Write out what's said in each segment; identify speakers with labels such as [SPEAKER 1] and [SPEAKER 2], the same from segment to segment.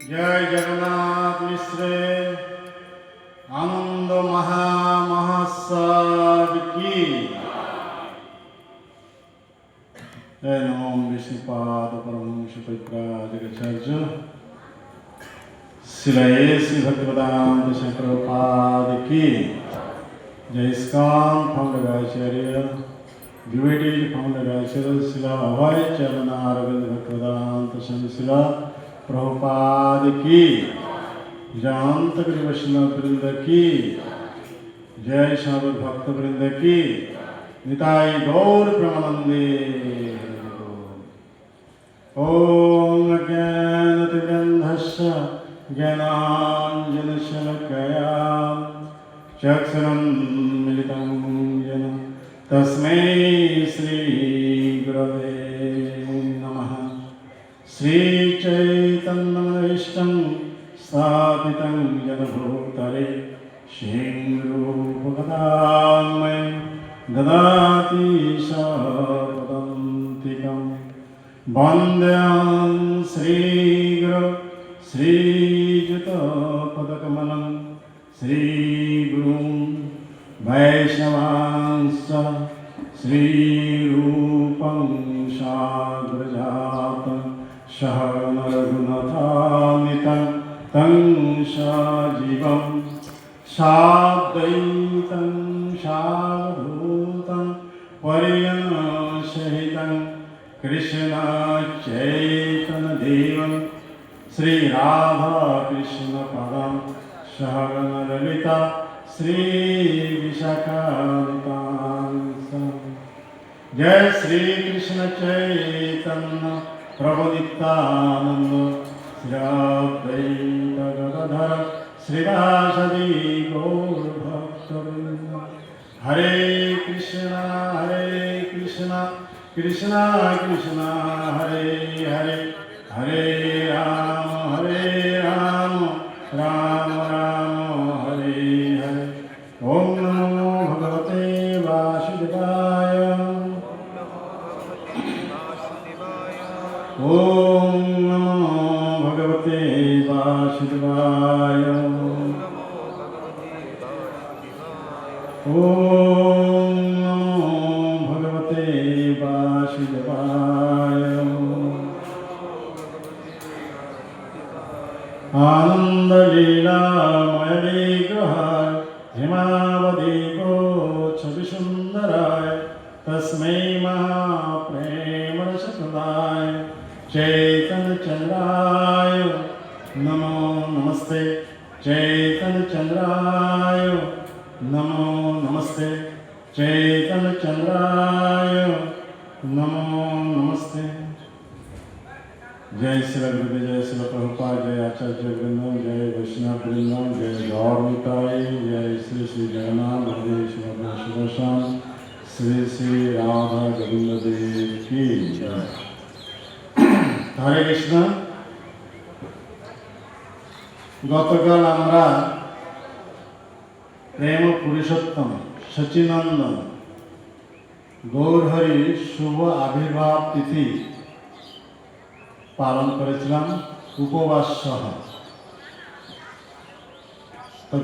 [SPEAKER 1] जय जगन्नाथ मिश्र आनंद महामहोत्सव की नमो विष्णुपाद परमहंस परिव्राजकाचार्य श्री भक्तिवेदांत प्रभुपाद की जय इस्कॉन फाउंडर आचार्य डिवोटीज फाउंडर आचार्य शिला अभय चरण अरविंद भक्तिवेदांत शिला प्रभुपाद की जानत वैष्णव वृंद की जय शावक भक्त वृंद की निताई गौर प्रेमानंदे ओम अज्ञानतिमिरन्धस्य ज्ञानाञ्जनशलाकया चक्षुरुन्मीलितं येन तस्मै श्रीगुरवे नमः। श्रीचैतन्यमनोभीष्टं स्थापितं येन भूतले श्रीरूपकथामयं ददाति सपदान्तिकं वन्द्यं श्रीगुरो श्रीयुतपदकमलं श्रीगुरुं वैष्णवांश्च श्रीरूपं साग्रजातं सहगण रघुनाथान्वितं तं सजीवं साद्वैतं सावधूतं परिजनसहितं कृष्ण चैतन्यदेवं श्रीराधाकृष्णपदं सहगण ललिता श्रीविशाखान्वितांसं। जय श्री कृष्ण चैतन्य प्रभु नित्यानंद श्री अद्वैत गदाधर श्रीवासदि गौर भक्तवृंद। हरे कृष्णा कृष्णा कृष्णा हरे हरे हरे राम राम राम हरे हरे। ओम नमो भगवते वासुदेवाय ओम नमो भगवते वासुदेवाय ओम नमो भगवते वासुदेवाय। आनंद लीलामय विग्रहाय हेमावदीपो छवि सुंदराय तस्मै महाप्रेम रसप्रदाय चैतन्य चंद्राय नमो नमस्ते चैतन्य चंद्राय नमो नमस्ते चैतन्य चंद्राय नमो नमस्ते। जय श्री गुरुदेव जय श्री प्रभुपाद जय आचार्य वृंदम जय वैष्णव वृंदम जय गौर निताई जय श्री श्री जगन्नाथ बलदेव सुदर्शन श्री श्री राधा गोविंद देव की जय। हरे कृष्ण। गतकाल আমরা प्रेम पुरुषोत्तम सचिनंदन गौरहरि शुभ आविर्भाव तिथि পালন করেছিলাম উপবাস সহ। তো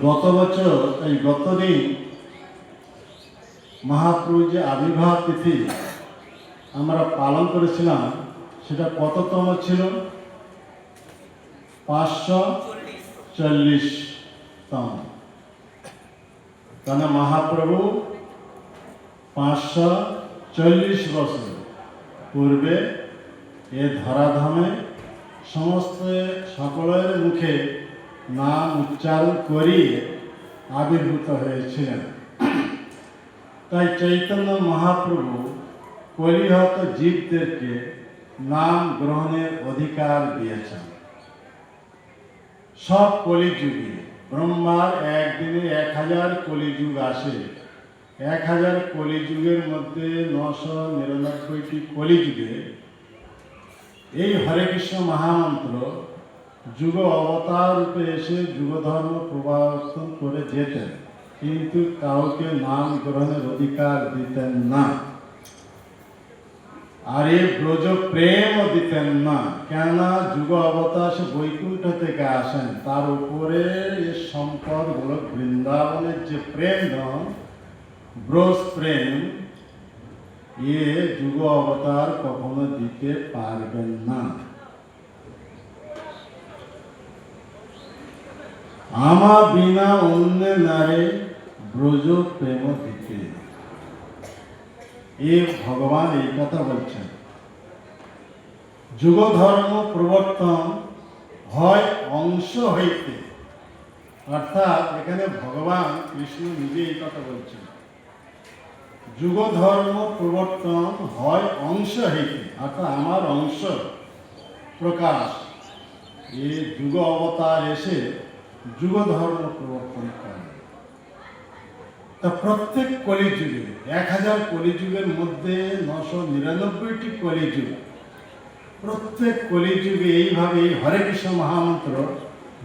[SPEAKER 1] গত দিন মহাপ্রভু যে আবির্ভাব তিথি আমরা পালন করেছিলাম, সেটা কততম ছিল? 540তম। কারণ মহাপ্রভু 540 বছর পূর্বে এ ধরাধামে সকলের মুখে নাম উচ্চারণ করিয়ে আবির্ভূত হয়েছিলেন। তাই চৈতন্য মহাপ্রভু কলিহত জীবদেরকে নাম গ্রহণের অধিকার দিয়েছেন। সব কলিযুগে ব্রহ্মার একদিনে 1000 কলিযুগ আসে। 1000 কলিযুগের মধ্যে 999টি কলিযুগে এই হরে কৃষ্ণ মহামন্ত্র যুগ অবতার রূপে এসে যুগ ধর্ম প্রবর্তন করে যেতেন, কিন্তু কাউকে নাম গ্রহণের অধিকার দিতেন না। আর এই ব্রজ প্রেমও দিতেন না, কেননা যুগ অবতার সে বৈকুণ্ঠ থেকে আসেন, তার উপরে এই সম্পদ হল বৃন্দাবনের যে প্রেম ধন, ব্রজ প্রেম, এ যুগ অবতার কখনো দিতে পারবেন না। আমা বিনা অন্য নারে ব্রজ প্রেম দিতে, এ ভগবান এই কথা বলছেন। যুগ ধর্ম প্রবর্তন হয় অংশ হইতে, অর্থাৎ এখানে ভগবান কৃষ্ণ নিজে এই কথা বলছেন। যুগ ধর্ম প্রবর্তন হয় অংশ হইতে, অর্থাৎ আমার অংশ প্রকাশ, এই যুগ অবতার এসে যুগ ধর্ম প্রবর্তন করে। তা প্রত্যেক কলিযুগে 1000 কলিযুগের মধ্যে 999টি কলিযুগ, প্রত্যেক কলিযুগে এইভাবে এই হরে কৃষ্ণ মহামন্ত্র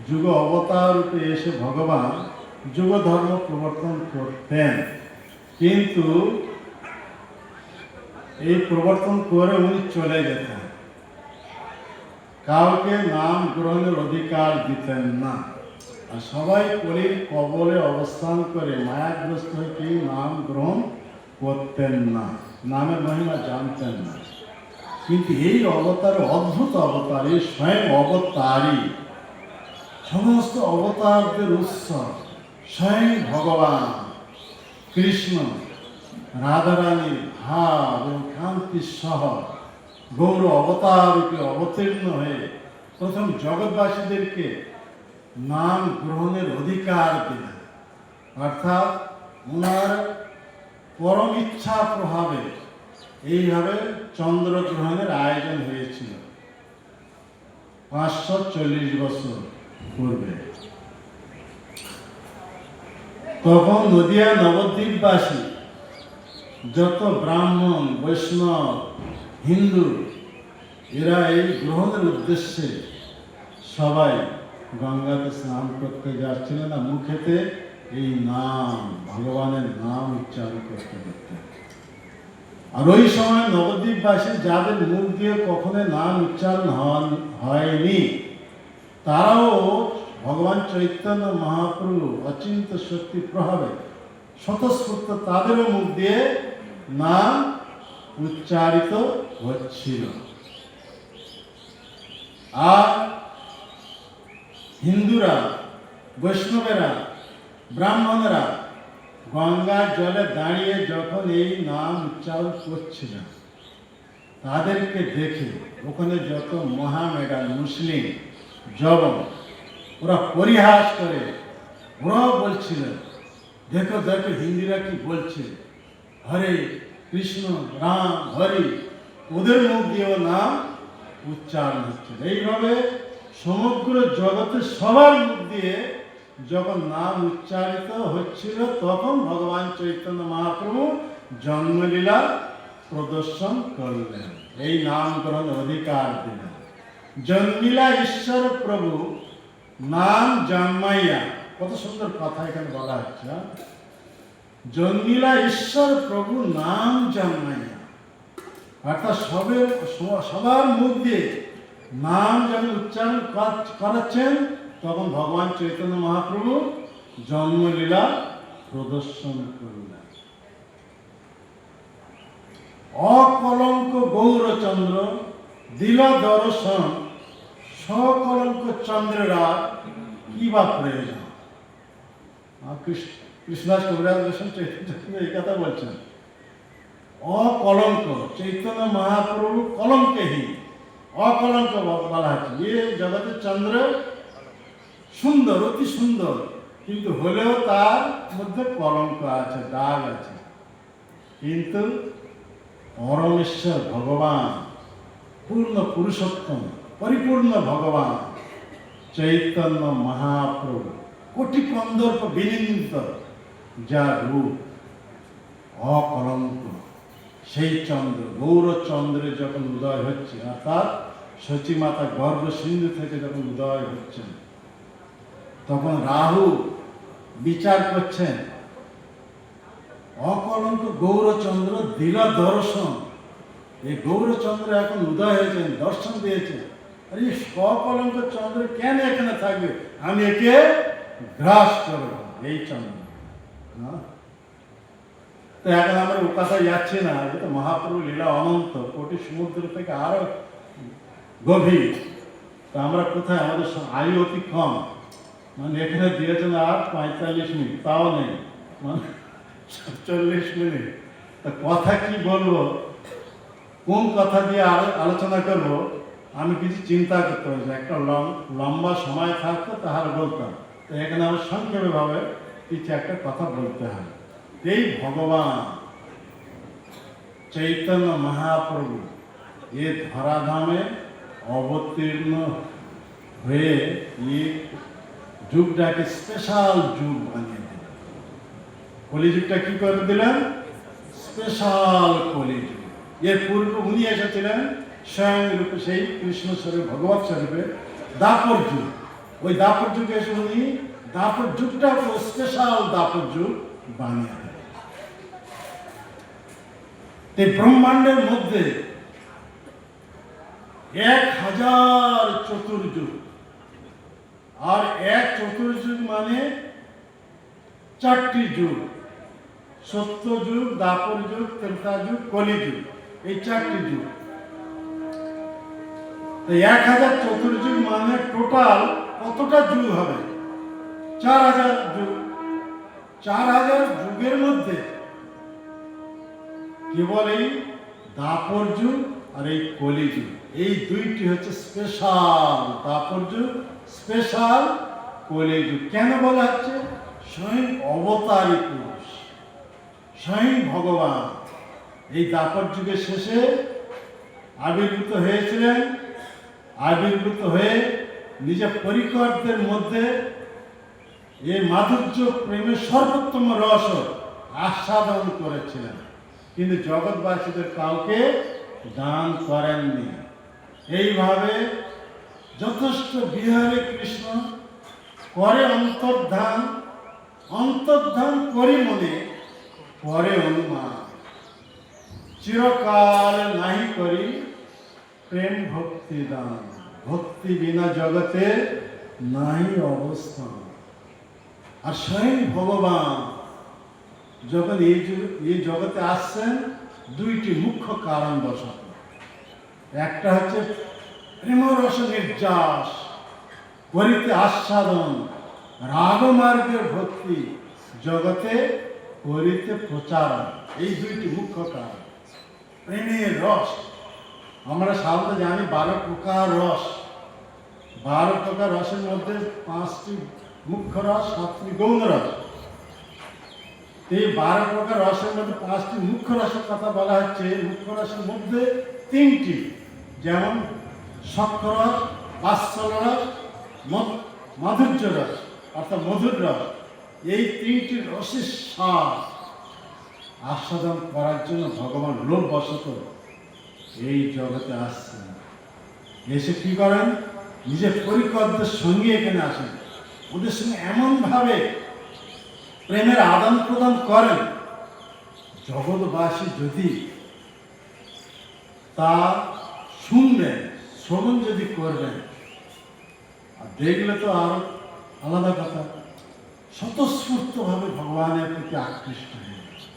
[SPEAKER 1] যুগ অবতার রূপে এসে ভগবান যুগ ধর্ম প্রবর্তন করতেন। কিন্তু এই প্রবর্তন করে উনি চলে যেতেন, কাউকে নাম গ্রহণের অধিকার দিতেন না। আর সবাই কলির কবলে অবস্থান করে মায়াগ্রস্ত হয়ে কেউ নাম গ্রহণ করতেন না, নামের মহিমা জানতেন না। কিন্তু এই অবতার অদ্ভুত অবতার, এই স্বয়ং অবতারই, সমস্ত অবতারদের উৎস স্বয়ং ভগবান কৃষ্ণ রাধারানীর ভাব এবং কান্তি সহ গৌর অবতার রূপে অবতীর্ণ হয়ে প্রথম জগৎবাসীদেরকে নাম গ্রহণের অধিকার দিলেন। অর্থাৎ ওনার পরম ইচ্ছা প্রভাবে এইভাবে চন্দ্রগ্রহণের আয়োজন হয়েছিল 540 বছর পূর্বে। তখন নদিয়া নবদ্বীপবাসী যত ব্রাহ্মণ, বৈষ্ণব, হিন্দু, এরা এই গ্রহণের উদ্দেশ্যে সবাই গঙ্গাতে স্নান করতে যাচ্ছিলেন না, মুখেতে এই নাম, ভগবানের নাম উচ্চারণ করতে করতে। আর ওই সময় নবদ্বীপবাসী যাদের মুখ দিয়ে কখনো নাম উচ্চারণ হয়নি, তারাও ভগবান চৈতন্য মহাপ্রভু অচিন্ত শক্তি প্রভাবে স্বতঃস্ফূর্ত তাদেরও মুখ দিয়ে নাম উচ্চারিত হচ্ছিল। আর হিন্দুরা, বৈষ্ণবেরা, ব্রাহ্মণেরা গঙ্গার জলে দাঁড়িয়ে যখন এই নাম উচ্চারণ করছিলেন, তাদেরকে দেখে ওখানে যত মহামেডান মুসলিম জবন, ওরা পরিহাস করে, ওরাও বলছিলেন, দেখো দেখো হিন্দিরা কি বলছে, হরে কৃষ্ণ রাম হরি, ওদের মুখ দিয়েও নাম উচ্চারণ হচ্ছে। এইভাবে সমগ্র জগতে সবার মুখ দিয়ে যখন নাম উচ্চারিত হচ্ছিল, তখন ভগবান চৈতন্য মহাপ্রভু জন্মলীলা প্রদর্শন করলেন, এই নাম গ্রহণ অধিকার দিলেন। জন্মিলা ঈশ্বর প্রভু নাম জন্মাইয়া, কত সুন্দর কথা এখানে বলা হচ্ছে। জন্মিলা ঈশ্বর প্রভু নাম জন্মাইয়া, অর্থাৎ সবার মুখ দিয়ে নাম যখন উচ্চারণ করাচ্ছেন তখন ভগবান চৈতন্য মহাপ্রভু জন্মলীলা প্রদর্শন করলেন। অকলঙ্ক গৌরচন্দ্র দিল দর্শন, সকলঙ্ক চন্দ্রেরা কি বা প্রয়োজন। কৃষ্ণদাস কবিরাজ গোস্বামী চৈতন্য এই কথা বলছেন। অকলঙ্ক চৈতন্য মহাপ্রভু কলঙ্কহীন, অকলঙ্ক বলা হচ্ছে। এ জগতের চন্দ্র সুন্দর, অতি সুন্দর, কিন্তু হলেও তার মধ্যে কলঙ্ক আছে, দাগ আছে। কিন্তু পরমেশ্বর ভগবান, পূর্ণ পুরুষোত্তম, পরিপূর্ণ ভগবান চৈতন্য মহাপ্রভু, কোটি কন্দর্প বিনিন্দিত যা রূপ, অকলঙ্ক সেই চন্দ্র, গৌরচন্দ্রে যখন উদয় হচ্ছে, অর্থাৎ সচী মাতা গর্ভ সিন্ধু থেকে যখন উদয় হচ্ছেন, তখন রাহু বিচার করছেন, অকলঙ্ক গৌরচন্দ্র দিল দর্শন। এই গৌরচন্দ্র এখন উদয় হয়েছেন, দর্শন দিয়েছে। আর এই সকলঙ্ক চন্দ্র কেন এখানে থাকবে? আমি একে গ্রাস করব, এই চন্দ্র। তো এখন আমরা ও কথায় যাচ্ছি না, এটা মহাপ্রভু লীলা অনন্ত, কোটি সমুদ্র থেকে আরো গভীর। তো আমরা কোথায়, আমাদের আয়ু অতি কম, মানে এখানে দিয়েছেন আর 45 মিনিট, তাও নেই, মানে 40 মিনিট। তা কথা কি বলবো, কোন কথা দিয়ে আলোচনা করব, আমি কিছু চিন্তা করতে পারছি। একটা লম্বা সময় থাকতো তাহলে বলতাম, তো এখানে আমার সংক্ষেপে ভাবে কিছু একটা কথা বলতে হয়। এই ভগবান চৈতন্য মহাপ্রভু এ ধরাধামে অবতীর্ণ হয়ে এই যুগটাকে স্পেশাল যুগ বানিয়ে দিলেন। কলিযুগটা কি করে দিলেন? স্পেশাল কলিযুগ। এর পূর্বে উনি এসেছিলেন স্বয়ং রূপে, সেই কৃষ্ণ স্বরূপ, ভগবৎ স্বরূপে দাপর যুগ। ওই দাপর যুগে এসে উনি দাপর যুগটা স্পেশাল দাপর যুগ বানিয়ে দিলেন। এই ব্রহ্মাণ্ডের মধ্যে 1000 চতুর্যুগ, আর এক চতুর্যুগ মানে 4টি যুগ, সত্য যুগ, দাপর যুগ, ত্রেতা যুগ, কলিযুগ, এই 4টি যুগ। 1000 চতুর্যুগ মানে টোটাল কতটা যুগ হবে? 4000 যুগ। 4000 যুগের মধ্যে কেবল এই দাপর যুগ আর এই কলিযুগ, এই দুইটি হচ্ছে স্পেশাল দাপর যুগ, স্পেশাল কলিযুগ। কেন বলা হচ্ছে? স্বয়ং অবতারী পুরুষ, স্বয়ং ভগবান এই দাপর যুগের শেষে আবির্ভূত হয়েছিলেন। আবির্ভূত হয়ে নিজের পরিকরদের মধ্যে এই মাধুর্য প্রেমের সর্বোত্তম রস আস্বাদন করেছিলেন, কিন্তু জগৎবাসীদের কাউকে দান করেননি। এইভাবে যথেষ্ট বিহারে কৃষ্ণ করে অন্তর্ধান, অন্তর্ধান করি মনে করে অনুমান, চিরকাল নাহি করি প্রেম ভক্তি দান, ভক্তি বিনা জগতে নাহি অবস্থান। আর স্বয়ং ভগবান যখন এই জগতে আসছেন, দুইটি মুখ্য কারণ বশত। একটা হচ্ছে প্রেমরস নির্যাস করিতে আস্বাদন, রাগমার্গের ভক্তি জগতে করিতে প্রচার, এই দুইটি মুখ্য কারণ। প্রেমের রস আমরা সাধারণত জানি 12 প্রকার রস। 12 প্রকার রসের মধ্যে 5টি মুখ্য রস, 7টি গৌণ রস। এই 12 প্রকার রসের মধ্যে 5টি মুখ্য রসের কথা বলা হচ্ছে। মুখ্য রসের মধ্যে 3টি, যেমন সক্ষরস, বাৎসল রস, মাধুর্য রস অর্থাৎ মধুর রস। এই 3টি রসের স্বাদ আস্বাদন করার জন্য ভগবান লোভবশত এই জগতে আসছেন। এসে কি করেন? নিজের পরিকরদের সঙ্গে এখানে আসেন, ওদের সঙ্গে এমনভাবে প্রেমের আদান প্রদান করেন, জগৎবাসী যদি তা শুনবেন, শ্রবণ যদি করবেন, আর দেখলে তো আর আলাদা কথা, স্বতঃস্ফূর্তভাবে ভগবানের প্রতি আকৃষ্ট হয়ে গেছে।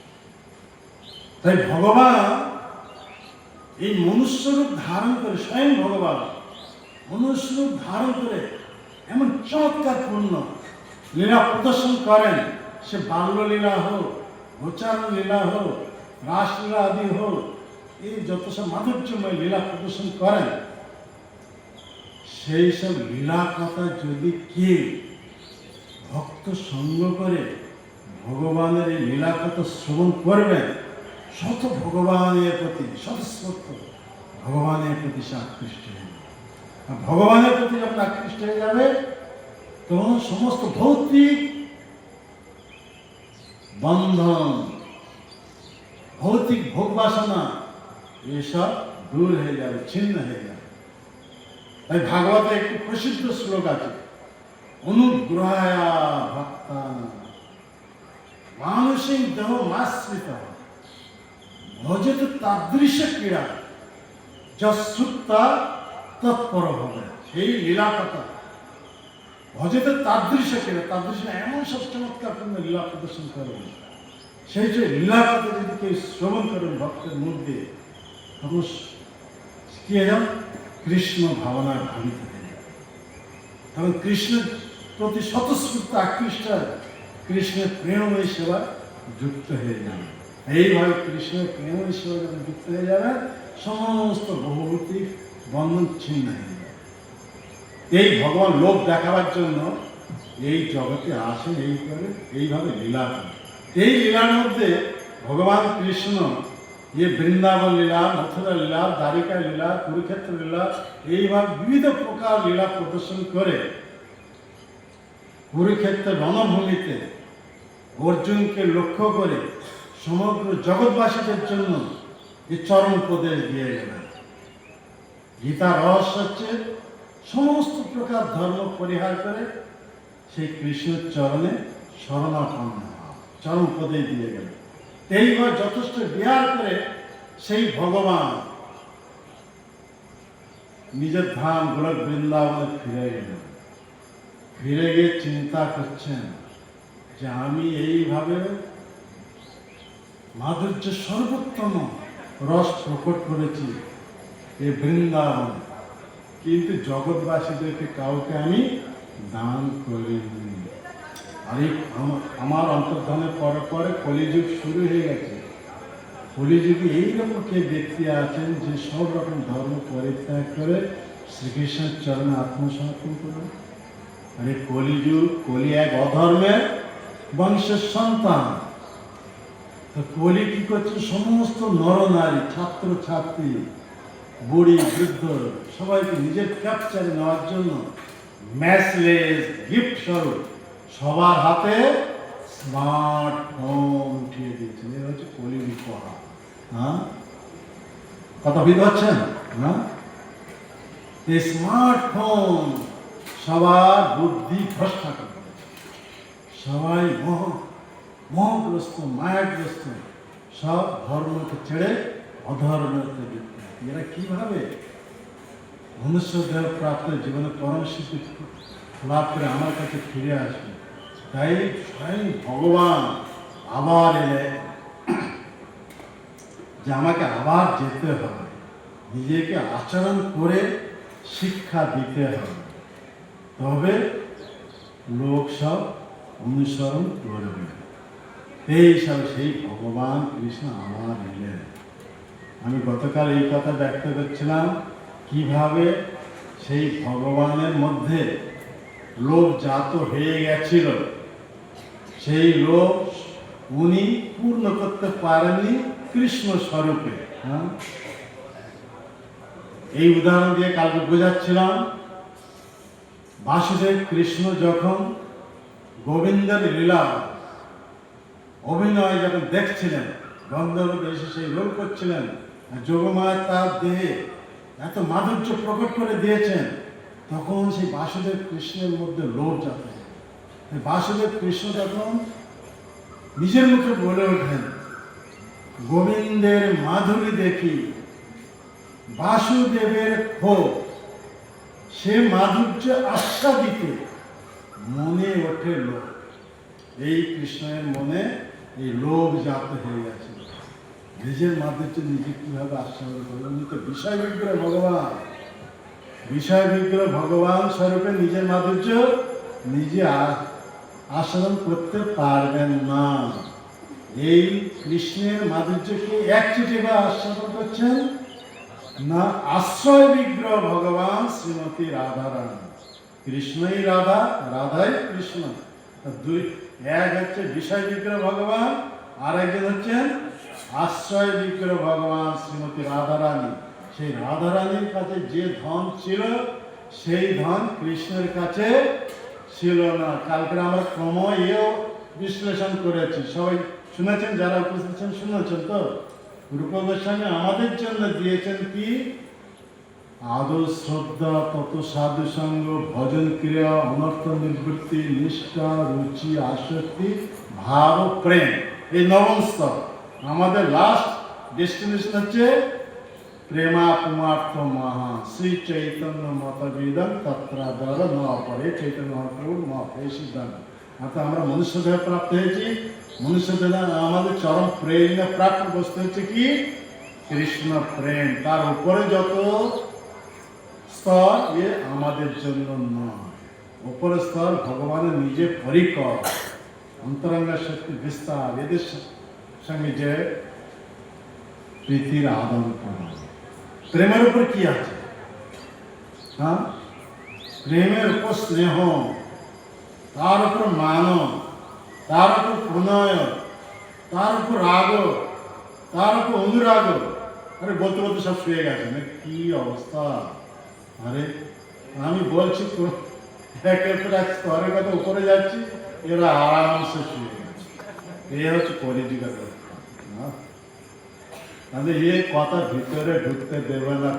[SPEAKER 1] তাই ভগবান এই মনুষ্যরূপ ধারণ করে, স্বয়ং ভগবান মনুষ্যরূপ ধারণ করে এমন চমৎকার পূর্ণ লীলা প্রদর্শন করেন। সে বাল্যলীলা হোক, গোচারণ লীলা হোক, রাসলীলা আদি হোক, এই যত সব মাধুর্যময় লীলা প্রদর্শন করেন, সেই সব লীলা কথা যদি কেউ ভক্ত সঙ্গ করে ভগবানের এই লীলা কথা শ্রবণ করবেন, শত ভগবানের প্রতি স্বতঃস্ফূর্ত ভগবানের প্রতি সে আকৃষ্ট হয়ে যাবে। আর ভগবানের প্রতি যখন আকৃষ্ট হয়ে যাবে, তখন সমস্ত ভৌতিক বন্ধন, ভৌতিক ভোগ বাসনা এসব দূর হয়ে যাবে, ছিন্ন হয়ে যাবে। তাই ভাগবতে একটি প্রসিদ্ধ শ্লোক আছে, অনুগ্রহায়া ভক্তানাং মানসিক দেহ মাশ্রিত ভজত তাদৃশ ক্রীড়া যশ্রুতা তৎপর হবে। সেই লীলা কথা ভজতে তাদৃশ ক্রীড়া, তাদৃশ এমন সব চমৎকারপূর্ণ লীলা প্রদর্শন করবেন, সেই যে লীলা কথা যদি কেউ শ্রবণ করেন ভক্তের মধ্যে, তখন কি এরকম কৃষ্ণ ভাবনার ভাবিত হয়ে যাবে। তখন কৃষ্ণের প্রতি স্বতঃস্ফূর্ত আকৃষ্ট, কৃষ্ণের প্রেমময় সেবা যুক্ত হয়ে যাবে। এইভাবে কৃষ্ণের প্রেমময় সেবা যখন যুক্ত হয়ে যাবে, সমস্ত ভৌতিক বন্ধন ছিন্ন হয়ে যাবে। এই ভগবান লোক দেখাবার জন্য এই জগতে আসেন, এই করে এইভাবে লীলা করেন। এই লীলার মধ্যে ভগবান কৃষ্ণ বৃন্দাবন লীলা, মথুরা লীলা, দ্বারিকা লীলা, কুরুক্ষেত্র লীলা, এইভাবে বিবিধ প্রকার লীলা প্রদর্শন করে কুরুক্ষেত্রের রণভূমিতে অর্জুনকে লক্ষ্য করে সমগ্র জগৎবাসীদের জন্য এই চরম উপদেশ দিয়ে গেলেন। গীতার রহস্য হচ্ছে সমস্ত প্রকার ধর্ম পরিহার করে সেই কৃষ্ণের চরণে শরণাপন্ন হওয়া, চরম উপদেশ দিয়ে গেলেন। এইবার যথেষ্ট বিহার করে সেই ভগবান নিজের ধাম গোলক বৃন্দাবনে ফিরে গেলেন। ফিরে গিয়ে চিন্তা করছেন যে আমি এইভাবে মাধুর্য সর্বোত্তম রস প্রকট করেছি এই বৃন্দাবন, কিন্তু জগৎবাসীদেরকে কাউকে আমি দান করিনি। আর এই আমার অন্তর্ধানের পরে পরে কলিযুগ শুরু হয়ে গেছে। কলিযুগে এইরকম কে ব্যক্তি আছেন যে সব রকম ধর্ম পরিত্যাগ করে শ্রীকৃষ্ণের চরণে আত্মসমর্পণ করবে। আর এই কলিযুগ, কলি এক অধর্মের বংশের সন্তান। তো কলি কি করছে, সমস্ত নরনারী, ছাত্র ছাত্রী, বুড়ি বৃদ্ধ সবাইকে নিজের ক্যাপচারে নেওয়ার জন্য ম্যাসলেস গিফট স্বরূপ সবার হাতে স্মার্টফোন উঠিয়ে দিচ্ছেন। এটা হচ্ছে কলির উপহার। হ্যাঁ, কথা বুঝতে পারছেন না? এই স্মার্টফোন সবার বুদ্ধি ভ্রষ্টা করে, সবাই মোহগ্রস্ত, মায়াগ্রস্ত, সব ধর্মকে ছেড়ে অধর্মকে যুক্ত। এরা কিভাবে মনুষ্য দেহ প্রাপ্ত জীবনে পরম সিদ্ধি লাভ করে আমার কাছে ফিরে আসবে? তাই স্বয়ং ভগবান আবার এলে যে আমাকে আবার যেতে হবে, নিজেকে আচরণ করে শিক্ষা দিতে হবে, তবে লোক সব অনুসরণ করবে। এই সব সেই ভগবান কৃষ্ণ আবার এলেন। আমি গতকাল এই কথা ব্যক্ত করছিলাম, কিভাবে সেই ভগবানের মধ্যে লোভ জাত হয়ে গেছিল, সেই লোভ উনি পূর্ণ করতে পারেননি কৃষ্ণ স্বরূপে। হ্যাঁ, এই উদাহরণ দিয়ে কালকে বোঝাচ্ছিলাম, বাসুদেব কৃষ্ণ যখন গোবিন্দের লীলা অভিনয় যখন দেখছিলেন, গন্ধর্ব এসে সেই রোল করছিলেন, যোগমায়া তার দেহে এত মাধুর্য প্রকট করে দিয়েছেন, তখন সেই বাসুদেব কৃষ্ণের মধ্যে লোভ জাত হয়। বাসুদেব কৃষ্ণ যখন নিজের মুখে বলে ওঠেন, গোবিন্দের মাধুরী দেখি বাসুদেবের ক্ষোভ সে মাধুর্য আস্বাদিতে মনে ওঠে লোভ। এই কৃষ্ণের মনে এই লোভ জাত হয়ে গেছে। নিজের মাধুর্য নিজে কিভাবে আস্বাদন করবে? উনি তো বিষয় বিগ্রহ ভগবান, বিষয় বিগ্রহ ভগবান স্বরূপে নিজের মাধুর্য নিজে আস্বাদন করতে পারবেন না। এই কৃষ্ণের মাধুর্যকে একচেটে বা আস্বাদন করছেন না আশ্রয় বিগ্রহ ভগবান শ্রীমতী রাধারানী। কৃষ্ণই রাধা, রাধাই কৃষ্ণ। দুই এক হচ্ছে বিষয় বিগ্রহ ভগবান, আর একজন হচ্ছেন আশ্রয় বিগ্রহ ভগবান শ্রীমতী রাধারানী। সেই রাধারানীর কাছে যে ধন ছিল সেই ধন কৃষ্ণের কাছে ছিল না। কালকে আমরা ক্রম এও বিশ্লেষণ করেছি, সবাই শুনেছেন, যারা উপস্থিত আছেন শুনেছেন তো। রূপ গোস্বামী আমাদের জন্য দিয়েছেন কি? আদর শ্রদ্ধা, তত সাধু সঙ্গ, ভজন ক্রিয়া, অনর্থ নিবৃত্তি, নিষ্ঠা, রুচি, আসক্তি, ভাব ও প্রেম। এই নবম স্তর। আমাদের লাস্ট ডেস্টিনেশন হচ্ছে প্রেমাপমার্থ মহা শ্রী চৈতন্য মতবিদম তত্রাদর ন অপরে চৈতন্য মহাপ্রভু মহাপ্রভু সিদ্ধান্ত। অর্থাৎ আমরা মনুষ্য দেহ প্রাপ্ত হয়েছি। মনুষ্য দেহ আমাদের চরম প্রেম প্রাপ্ত বস্তু হচ্ছে কি? কৃষ্ণ প্রেম। তার উপরে যত স্তর এ আমাদের জন্য নয়। উপরের স্তর ভগবানের নিজে পরিকর, অন্তরঙ্গ শক্তি বিস্তার, এদের সঙ্গে যে প্রীতির আদান প্রদান। প্রেমের উপর কি আছে? হ্যাঁ, প্রেমের উপর স্নেহ, তার উপর মান, তার উপর প্রণয়, তার উপর রাগ, তার উপর অনুরাগ। আরে বলতে বলতে সব শুয়ে গেছে না, কি অবস্থা! আরে আমি বলছি তো একের পর এক স্তরের কথা উপরে যাচ্ছি, এরা আরামসে শুয়ে গেছে। এ হচ্ছে কলিযুগের না। তাহলে এ কথা ভিতরে ঢুকতে দেবে না।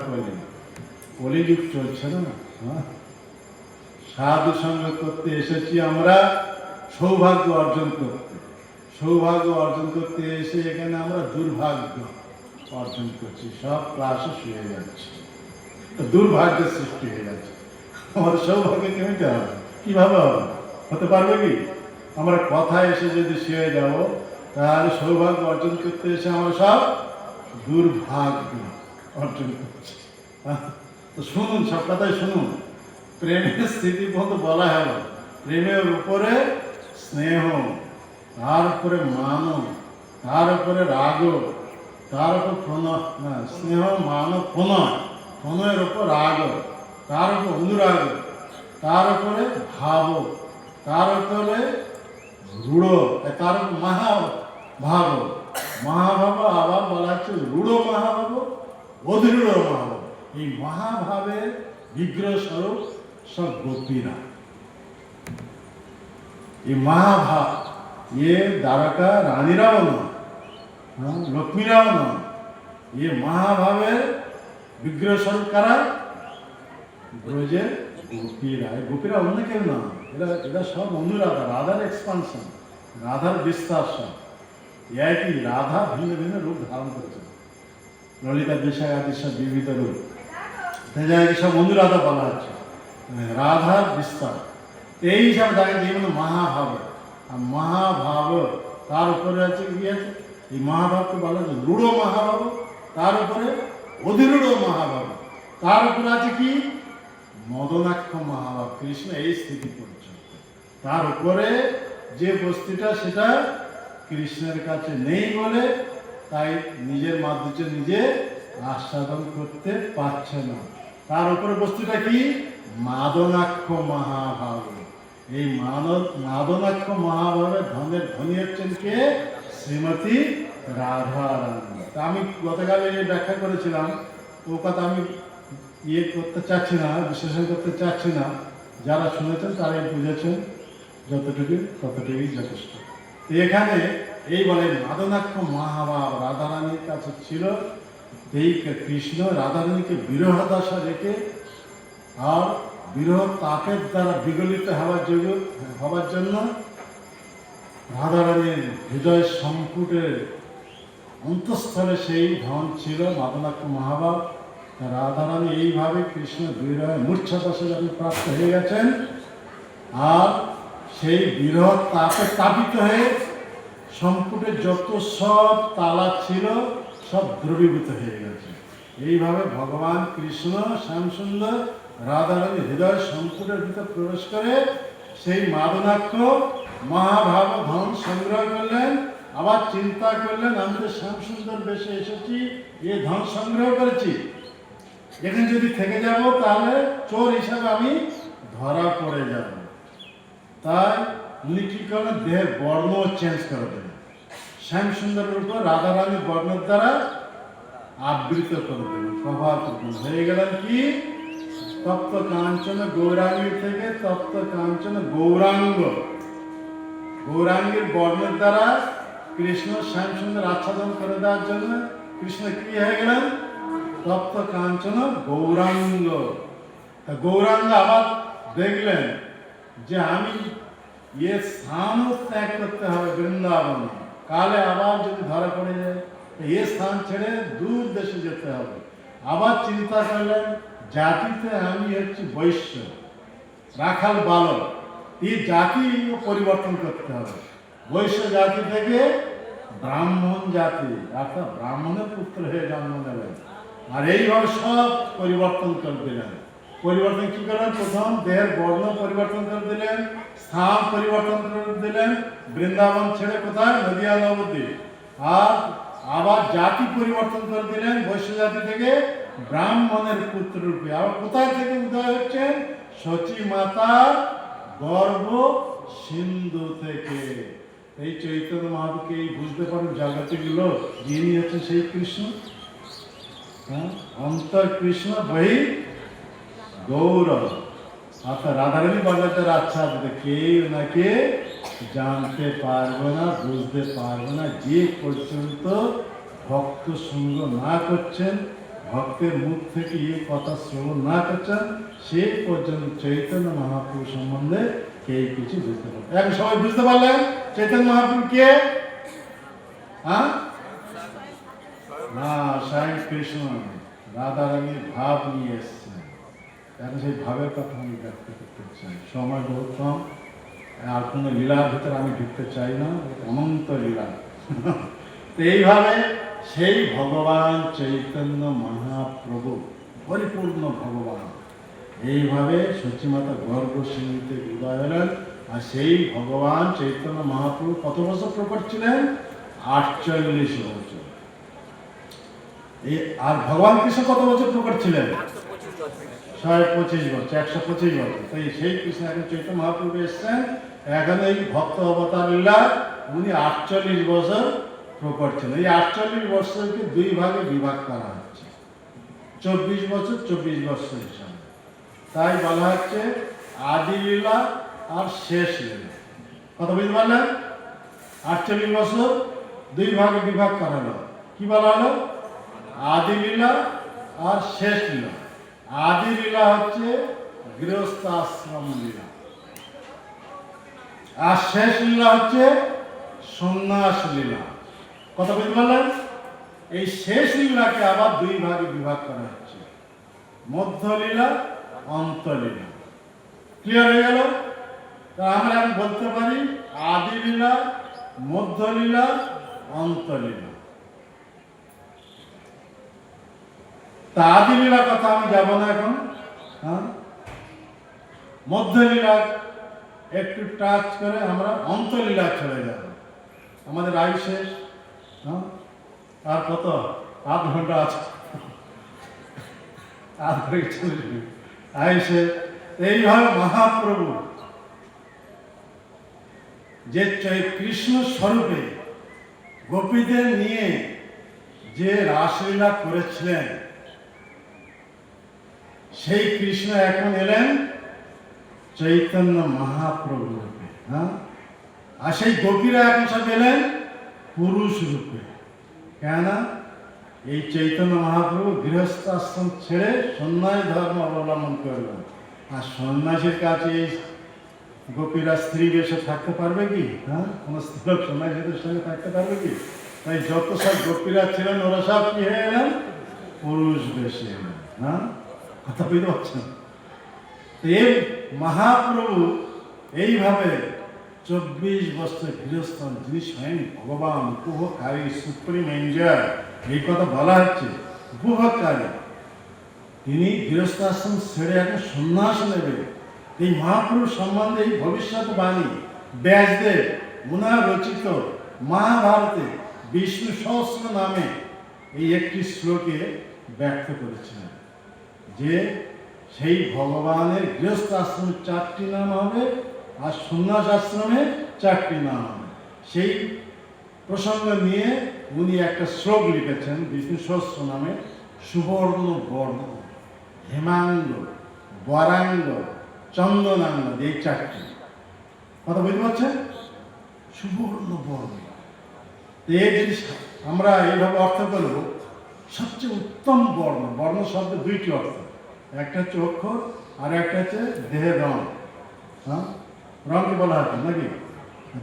[SPEAKER 1] কলিযুগ চলছে না। হ্যাঁ, সাধু সঙ্গ করতে এসেছি আমরা সৌভাগ্য অর্জন করতে। সৌভাগ্য অর্জন করতে এসে এখানে আমরা দুর্ভাগ্য অর্জন করছি। সব ক্লাসে শুয়ে যাচ্ছে, দুর্ভাগ্যের সৃষ্টি হয়ে যাচ্ছে। আমাদের সৌভাগ্য কেমিতে হবে? কিভাবে হবে? হতে পারবে কি? আমরা কথায় এসে যদি শুয়ে যাব, তাহলে সৌভাগ্য অর্জন করতে এসে আমরা সব দুর্ভাগ্য অর্জন করছি। তো শুনুন, সব কথাই শুনুন। প্রেমের স্থিতি পর্যন্ত বলা হলো, প্রেমের উপরে স্নেহ, তার উপরে মান, তার উপরে রাগ, তার উপর প্রণয়, না স্নেহ মান প্রণয়, প্রণয়ের উপর রাগ, তার উপর অনুরাগ, তার উপরে ভাব, তার উপরে রূঢ়, তার উপর মহাভাব। মহাভাব আবার বলা হচ্ছে রূঢ় মহাভাব, অধৃঢ় মহাভাব। এই মহাভাবের বিগ্রহ স্বরূপ সব গোপীরা। এই মহাভাব এ দ্বারকা রানীরাও নয়, লক্ষ্মীরাও নয়। এ মহাভাবের বিগ্রহ স্বরূপ কারা? ব্রজের গোপীরা। গোপীরা অন্য কেউ না, এরা সব অনুরাধা, রাধার এক্সপানশন, রাধার বিস্তার। সব একই রাধা ভিন্ন ভিন্ন রূপ ধারণ করেছে। ললিতা বিষয় আদি সব বিবিধ রূপ, সব অনুরাধা বলা হচ্ছে, রাধার বিস্তার। এই সব দেখা যেমন মহাভাব। আর মহাভাব তার উপরে আছে কি আছে? এই মহাভাবকে বলা হচ্ছে রূঢ় মহাভাব, তার উপরে অধিরূঢ় মহাভাব, তার উপরে আছে কি? মদনাক্ষ মহাভাব। কৃষ্ণ এই স্থিতি করছে। তার উপরে যে বস্তুটা সেটা কৃষ্ণের কাছে নেই বলে তাই নিজের মাধুর্য নিজে আস্বাদন করতে পারছে না। তার উপরে বস্তুটা কি? মাদনাক্ষ মহাভাব। এই মাদনাক্ষ মহাভাবের ধনের ধনী হচ্ছেন কে? শ্রীমতী রাধারানী। তা আমি গতকাল ব্যাখ্যা করেছিলাম, ও কথা আমি করতে চাচ্ছি না, বিশ্লেষণ করতে চাচ্ছি না। যারা শুনেছেন তারাই বুঝেছেন, যতটুকু ততটুকুই যথেষ্ট। এখানে এই বলে মাদনাক্ষ মহাভাব রাধারানীর কাছে ছিল। এই কৃষ্ণ রাধারানীকে বিরহ দশা রেখে আর বিরহ তাপের দ্বারা বিগলিত হওয়ার জন্য রাধারানীর হৃদয় সম্পুটের অন্তঃস্থলে সেই ধন ছিল মাদনাক্ষ মহাভাব। রাধারানী এইভাবে কৃষ্ণ বিরহে মূর্ছা দশে যখন প্রাপ্ত হয়ে গেছেন, আর সেই বিরহ তাপে তাপিত হয়ে সম্পুটের যত সব তালা ছিল সব দ্রবীভূত হয়ে গেছে। এইভাবে ভগবান কৃষ্ণ শ্যামসুন্দর রাধারানী হৃদয় সম্পুটের ভিতর প্রবেশ করে সেই মাদনাক্ষ মহাভাব ধন সংগ্রহ করলেন। আবার চিন্তা করলেন, আমি তো শ্যামসুন্দর বেশে এসেছি, এ ধন সংগ্রহ করেছি, এখানে যদি থেকে যাব তাহলে চোর হিসাবে আমি ধরা পড়ে যাব। তাই উনি কি করলেন, দেহের বর্ণ চেঞ্জ করে দেবেন, শ্যামসুন্দরের উপর রাধারানীর বর্ণের দ্বারা আবৃত করে দেবেন, প্রভাব করবেন। হয়ে গেলেন কি, তপ্ত কাঞ্চন গৌরাঙ্গী থেকে তপ্ত কাঞ্চন গৌরাঙ্গ। গৌরাঙ্গের বর্ণের দ্বারা কৃষ্ণ শ্যামসুন্দর আচ্ছাদন করে দেওয়ার জন্য কৃষ্ণ কি হয়ে গেলেন, তপ্ত কাঞ্চন গৌরাঙ্গ। গৌরাঙ্গ আবার দেখলেন যে আমি এ স্থানও ত্যাগ করতে হবে বৃন্দাবন, কালে আবার যদি ধরা পড়ে যায় এ স্থান ছেড়ে দূর দেশে যেতে হবে। আবার চিন্তা করলেন, জাতিতে আমি হচ্ছি বৈশ্য, রাখাল বালক, এই জাতি পরিবর্তন করতে হবে। বৈশ্য জাতি থেকে ব্রাহ্মণ জাতি, অর্থাৎ ব্রাহ্মণের পুত্র হয়ে জন্ম নেবেন। আর এইভাবে সব পরিবর্তন করে দিলেন। পরিবর্তন কি করলেন, প্রথম দেহের বর্ণ পরিবর্তন করে দিলেন, স্থান পরিবর্তন করে দিলেন, বৃন্দাবন ছেড়ে কোথায়, নদিয়া নবদ্বীপ। আর আবার জাতি পরিবর্তন করে দিলেন, বৈশ্য জাতি থেকে ব্রাহ্মণের পুত্র রূপে। আবার কোথায় থেকে উদয় হচ্ছেন, সচী মাতার গর্ভ সিন্ধু থেকে। এই চৈতন্য মহাপ্রভুকে এই বুঝতে পারেন জগতের লোক, যিনি হচ্ছেন সেই কৃষ্ণ, অন্তর কৃষ্ণ বহি গৌরব। অর্থাৎ রাধারানী বর্ণার আচ্ছা কেউ নাকি জানতে পারবে না, বুঝতে পারবে না, যে পর্যন্ত ভক্ত সঙ্গ না করছেন, ভক্তের মুখ থেকে এই কথা শ্রবণ না করছেন, সে পর্যন্ত চৈতন্য মহাপ্রভু সম্বন্ধে কেউ কিছু বুঝতে পারবে। এখন সবাই বুঝতে পারলেন চৈতন্য মহাপ্রভু কে? না, স্বয়ং কৃষ্ণ রাধারানীর ভাব নিয়ে এসছেন। এখন সেই ভাবের কথা আমি ব্যক্ত করতে চাই। সময় বহুত কম, আর কোনো লীলার ভিতরে আমি ঢুকতে চাই না, অনন্ত লীলা। তো এইভাবে সেই ভগবান চৈতন্য মহাপ্রভু, পরিপূর্ণ ভগবান, এইভাবে সচিমাতা গর্ভ সিংহীতে উদয় হলেন। আর সেই ভগবান চৈতন্য মহাপ্রভু কত বছর প্রকট ছিলেন? 48 বছর। আর ভগবান কৃষ্ণ কত বছর প্রকট ছিলেন? 125 বছর, 125 বছর। তাই সেই কৃষ্ণ এখন চৈতন্য মহাপ্রভু এসছেন, এখন এই ভক্ত অবতার লীলা উনি 48 বছর প্রকট ছিলেন। এই 48 বছরকে দুই ভাগে বিভাগ করা হচ্ছে, 24 বছর 24 বছর হিসাবে। তাই বলা হচ্ছে আদি লীলা আর শেষ লীলা। কথা বুঝতে পারলেন? 48 বছর দুই ভাগে বিভাগ করা হলো। কি বলা হলো? আদি লীলা আর শেষ লীলা। আদি লীলা হচ্ছে গৃহস্থ আশ্রম লীলা, আর শেষ লীলা হচ্ছে সন্ন্যাস লীলা। কথা বুঝতে পারলেন? এই শেষ লীলাকে আবার দুই ভাগে বিভাগ করা হচ্ছে, মধ্যলীলা, অন্তলীলা। ক্লিয়ার হয়ে গেল? তা আমরা এখন বলতে পারি আদি লীলা, মধ্যলীলা, অন্তলীলা। তা আদি লীলার কথা আমি যাব না এখন। মধ্যলীলা একটু টাচ করে আমরা অন্তলীলা চলে যাব। আমাদের আয়ু শেষ, আর কত, আধ ঘন্টা আছে, আয়ু শেষ। এইভাবে মহাপ্রভু যে কৃষ্ণ স্বরূপে গোপীদের নিয়ে যে রাসলীলা করেছিলেন, সেই কৃষ্ণ এখন এলেন চৈতন্য মহাপ্রভু রূপে। আর সেই গোপীরা এখন সব এলেন পুরুষ রূপে। কেন? এই চৈতন্য মহাপ্রভু গৃহস্থ আশ্রম ছেড়ে সন্ন্যাসী ধর্ম অবলম্বন করলেন। আর সন্ন্যাসীর কাছে এই গোপীরা স্ত্রী বেশে থাকতে পারবে কি? কোনো স্ত্রীলোক সন্ন্যাসীদের সঙ্গে থাকতে পারবে কি? তাই যত সব গোপীরা ছিলেন ওরা সব কি হয়ে এলেন? পুরুষ বেশে এলেন। হ্যাঁ, কথা বুঝতে পারছেন? এই মহাপ্রভু এইভাবে 24 বছর গৃহস্থান, যিনি স্বয়ং ভগবান, উপভোগকারী, সুপ্রিম এনজয়ার, এই কথা বলা হচ্ছে উপভোগকারী, তিনি গৃহস্থাশ্রম ছেড়ে এখন সন্ন্যাস নেবে। এই মহাপ্রভু সম্বন্ধে এই ভবিষ্যৎবাণী ব্যাসদেব ওনার রচিত মহাভারতে বিষ্ণু সহস্র নামে এই একটি শ্লোকে ব্যক্ত করেছিলেন যে সেই ভগবানের গৃহস্থ আশ্রমে 4টি নাম হবে আর সন্ন্যাস আশ্রমে 4টি নাম হবে। সেই প্রসঙ্গ নিয়ে উনি একটা শ্লোক লিখেছেন বিষ্ণু সহস্র নামে, সুবর্ণ বর্ণ, হেমাঙ্গ, বরাঙ্গ, চন্দনাঙ্গ, এই 4টি। কথা বুঝতে পারছেন? সুবর্ণ বর্ণ, এই যদি আমরা এইভাবে অর্থ করব, সবচেয়ে উত্তম বর্ণ, বর্ণ শব্দ 2টি অর্থ, একটা হচ্ছে অক্ষর আর একটা হচ্ছে দেহের রং। হ্যাঁ, রঙকে বলা হচ্ছে নাকি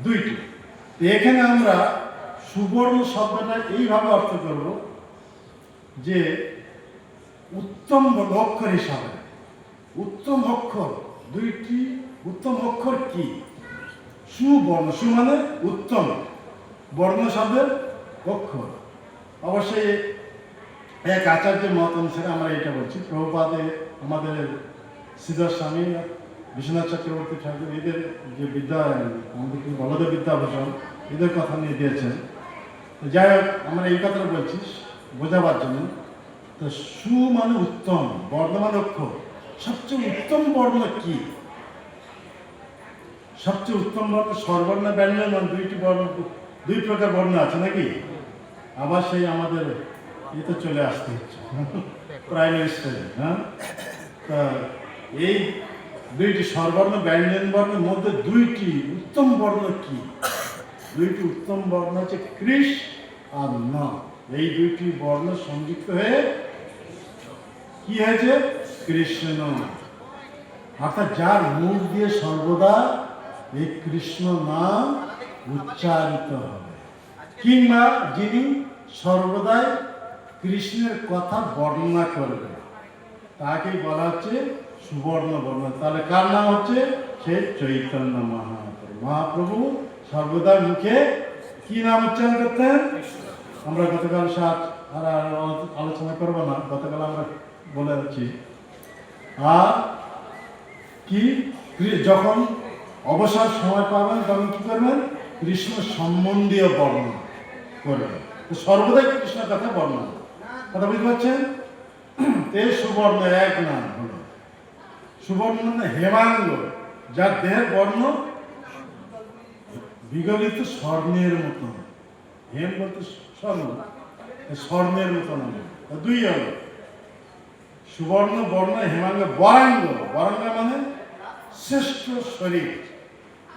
[SPEAKER 1] 2টি। এখানে আমরা সুবর্ণ শব্দটা এইভাবে অর্থ করব যে উত্তম অক্ষর হিসাবে, উত্তম অক্ষর 2টি। উত্তম অক্ষর কি? সুবর্ণ, সু মানে উত্তম, বর্ণ শব্দের অক্ষর। অবশ্যই এক আচার্যের মত অনুসারে আমরা এটা বলছি। প্রভুপাদে আমাদের শ্রীধর স্বামী, বিশ্বনাথ চক্রবর্তী ঠাকুর, এদের যে বিদ্যা, আমাদের বলদেব বিদ্যাভূষণ, এদের কথা নিয়ে দিয়েছেন। যাই হোক, আমরা এই কথাটা বলছি বোঝাবার জন্য। তো সু মানে উত্তম, বর্ণ মানে অক্ষর। সবচেয়ে উত্তম বর্ণ কি? সবচেয়ে উত্তম বর্ণ স্বরবর্ণ, ব্যঞ্জন বর্ণ, 2টি বর্ণ, 2 প্রকার বর্ণ আছে নাকি? আবার সেই আমাদের তো চলে আসতে হচ্ছে প্রাইমারি স্টেজে। হ্যাঁ, তা এই 2টি স্বরবর্ণ ব্যঞ্জন বর্ণের মধ্যে 2টি উত্তম বর্ণ কি? 2টি উত্তম বর্ণ হচ্ছে কৃষ আর ন। এই 2টি বর্ণ সংযুক্ত হয়ে কি হয়েছে? কৃষ্ণ। অর্থাৎ যার মুখ দিয়ে সর্বদা এই কৃষ্ণ নাম উচ্চারিত হবে, কিংবা যিনি সর্বদাই কৃষ্ণের কথা বর্ণনা করবে, তাকেই বলা হচ্ছে সুবর্ণ বর্ণ। তাহলে কার নাম হচ্ছে? সে চৈতন্য মহাপ্রভু। মহাপ্রভু সর্বদা মুখে কি নাম উচ্চারণ করতেন? আমরা গতকাল আর আলোচনা করবো না, গতকাল আমরা বলে যাচ্ছি। আর কি, যখন অবসর সময় পাবেন তখন কি করবেন? কৃষ্ণ সম্বন্ধীয় বর্ণনা করবেন। সর্বদাই কৃষ্ণ কথা বর্ণনা। কথা বুঝতে পারছেন? এই সুবর্ণ এক নাম হলো সুবর্ণ মানে হেমাঙ্গ, যার দেহের বর্ণ বিগলিত স্বর্ণের মতন। হেম বলতে স্বর্ণ, স্বর্ণের মতন হবে। 2 হলো সুবর্ণ বর্ণ, হেমাঙ্গ, বরাঙ্গ। বরাঙ্গ মানে শ্রেষ্ঠ শরীর।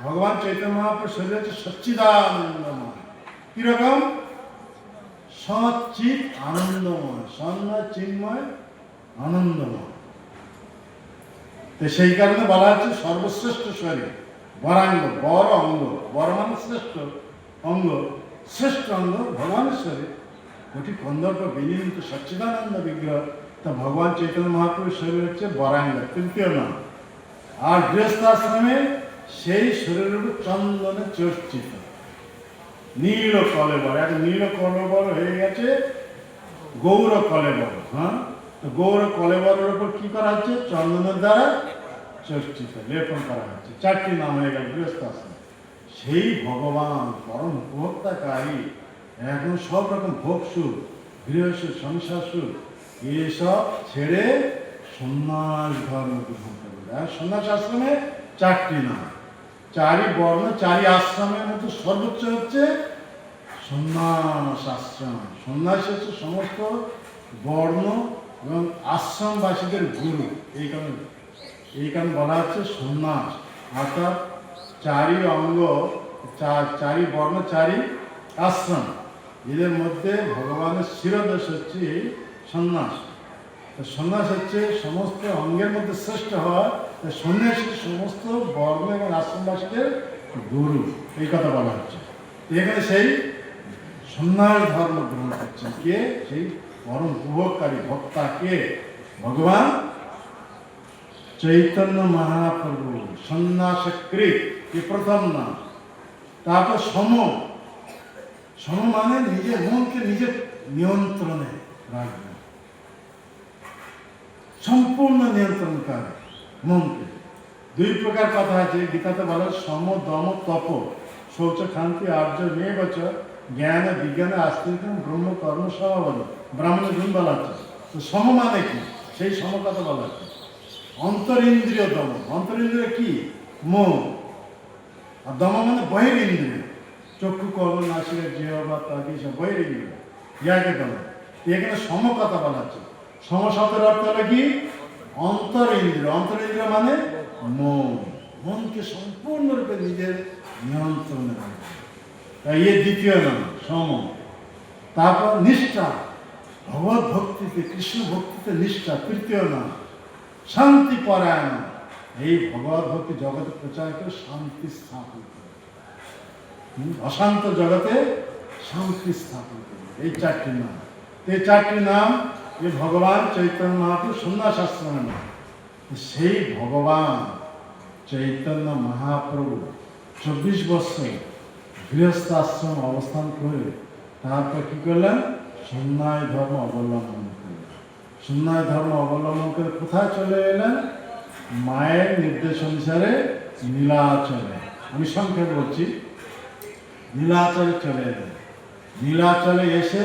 [SPEAKER 1] ভগবান চৈতন্য মহাপ্রভুর শরীর হচ্ছে সচ্চিদানন্দময়। কিরকম? সচিত আনন্দময়, সন্ন্যাস চিন্ময় আনন্দময়। তো সেই কারণে বলা হচ্ছে সর্বশ্রেষ্ঠ শরীর বরাঙ্গ, বর অঙ্গ। বর মানে শ্রেষ্ঠ অঙ্গ, শ্রেষ্ঠ অঙ্গ ভগবানের শরীর। ওটি কন্দর্প বিলীনিত সচ্চিদানন্দ বিগ্রহ। তা ভগবান চৈতন্য মহাপ্রভুর শরীর হচ্ছে বরাঙ্গ, 3য় নাম। আর গৃহস্থাশ্রমে সেই শরীরের উপর চন্দনে চর্চিত নীল কলেবর। এখন নীল কলেবর হয়ে গেছে গৌর কলেবর। হ্যাঁ, তো গৌর কলেবরের উপর কি করা হচ্ছে? চন্দনের দ্বারা চর্চিত, লেপন করা হচ্ছে। 4টি নাম হয়ে গেল গৃহস্থাশ্রম। সেই ভগবান পরম উপভোক্তাকারী, এখন সব রকম ভোগ সুখ, গৃহসুখ, সংসার সুখ এসব ছেড়ে সন্ন্যাস ধর্ম গ্রহণ করবে। আর সন্ন্যাস আশ্রমে 4টি নাম, 4ই বর্ণ, 4ই আশ্রমের মতো সর্বোচ্চ হচ্ছে সন্ন্যাস আশ্রম। সন্ন্যাস হচ্ছে সমস্ত বর্ণ এবং আশ্রমবাসীদের গুরু। এই কারণে বলা হচ্ছে সন্ন্যাস। অর্থাৎ 4ই অঙ্গ, 4ই বর্ণ, 4ই আশ্রম, এদের মধ্যে ভগবানের শিরোদেশ হচ্ছে সন্ন্যাস। তো সন্ন্যাস হচ্ছে সমস্ত অঙ্গের মধ্যে শ্রেষ্ঠ হওয়া। সন্ন্যাসী সমস্ত বর্ণ এবং আশ্রমবাসীদের গুরু, এই কথা বলা হচ্ছে। এখানে সেই সন্ন্যাস ধর্ম গ্রহণ করছেন কে? সেই পরম উপভোগকারী ভক্তা কে? ভগবান চৈতন্য মহাপ্রভু সন্ন্যাসকৃত, এ প্রথম নাম। তারপর সম, সম মানে নিজের মনকে নিজের নিয়ন্ত্রণে রাখবেন, সম্পূর্ণ নিয়ন্ত্রণ করে মনকে। দুই প্রকার কথা আছে গীতাতে বলে সম দম তপ, শৌচ খান্তি আর্য মেয়ে বচ, জ্ঞান বিজ্ঞানে আস্তিকম ব্রহ্ম কর্ম স্বভাব, ব্রাহ্মণের গুণ বলা আছে। তো সম মানে কি, সেই সম কথা বলা আছে। অন্তরিন্দ্রিয় দম, অন্তরিন্দ্রিয় কি, মন। আর দম মানে বহিরিন্দ্রিয়, চক্ষু কর্ণ নাসিকা জিহ্বা তাকে সব বহিরিন্দ্রিয়, ইয়াকে দম। এখানে সম কথা বলা আছে। সম শব্দের অর্থ হলো কি, অন্তরিন্দ্রিয়। অন্তরিন্দ্রিয় মানে মন, মনকে সম্পূর্ণরূপে নিজের নিয়ন্ত্রণে রাখবে। তাই এর দ্বিতীয় নাম সম। তারপর নিষ্ঠা, ভগবত ভক্তিতে, কৃষ্ণ ভক্তিতে নিষ্ঠা, তৃতীয় নাম শান্তি পরায়ণ। এই ভগবত ভক্তি জগতে প্রচার করে শান্তি স্থাপন করে, অশান্ত জগতে শান্তি স্থাপন করে, এই চারটি নাম। এই চারটি নাম যে ভগবান চৈতন্য মহাপ্রভু সন্ন্যাস আশ্রমের নাম। সেই ভগবান চৈতন্য মহাপ্রভু 24 বছর গৃহস্থ আশ্রম অবস্থান করে তারপর কি করলেন, সন্ন্যায় ধর্ম অবলম্বন করলেন। সন্ন্যায় ধর্ম অবলম্বন করে কোথায় চলে এলেন, মায়ের নির্দেশ অনুসারে নীলাচলে। আমি সংক্ষেপে বলছি, নীলাচলে চলে এলেন। নীলাচলে এসে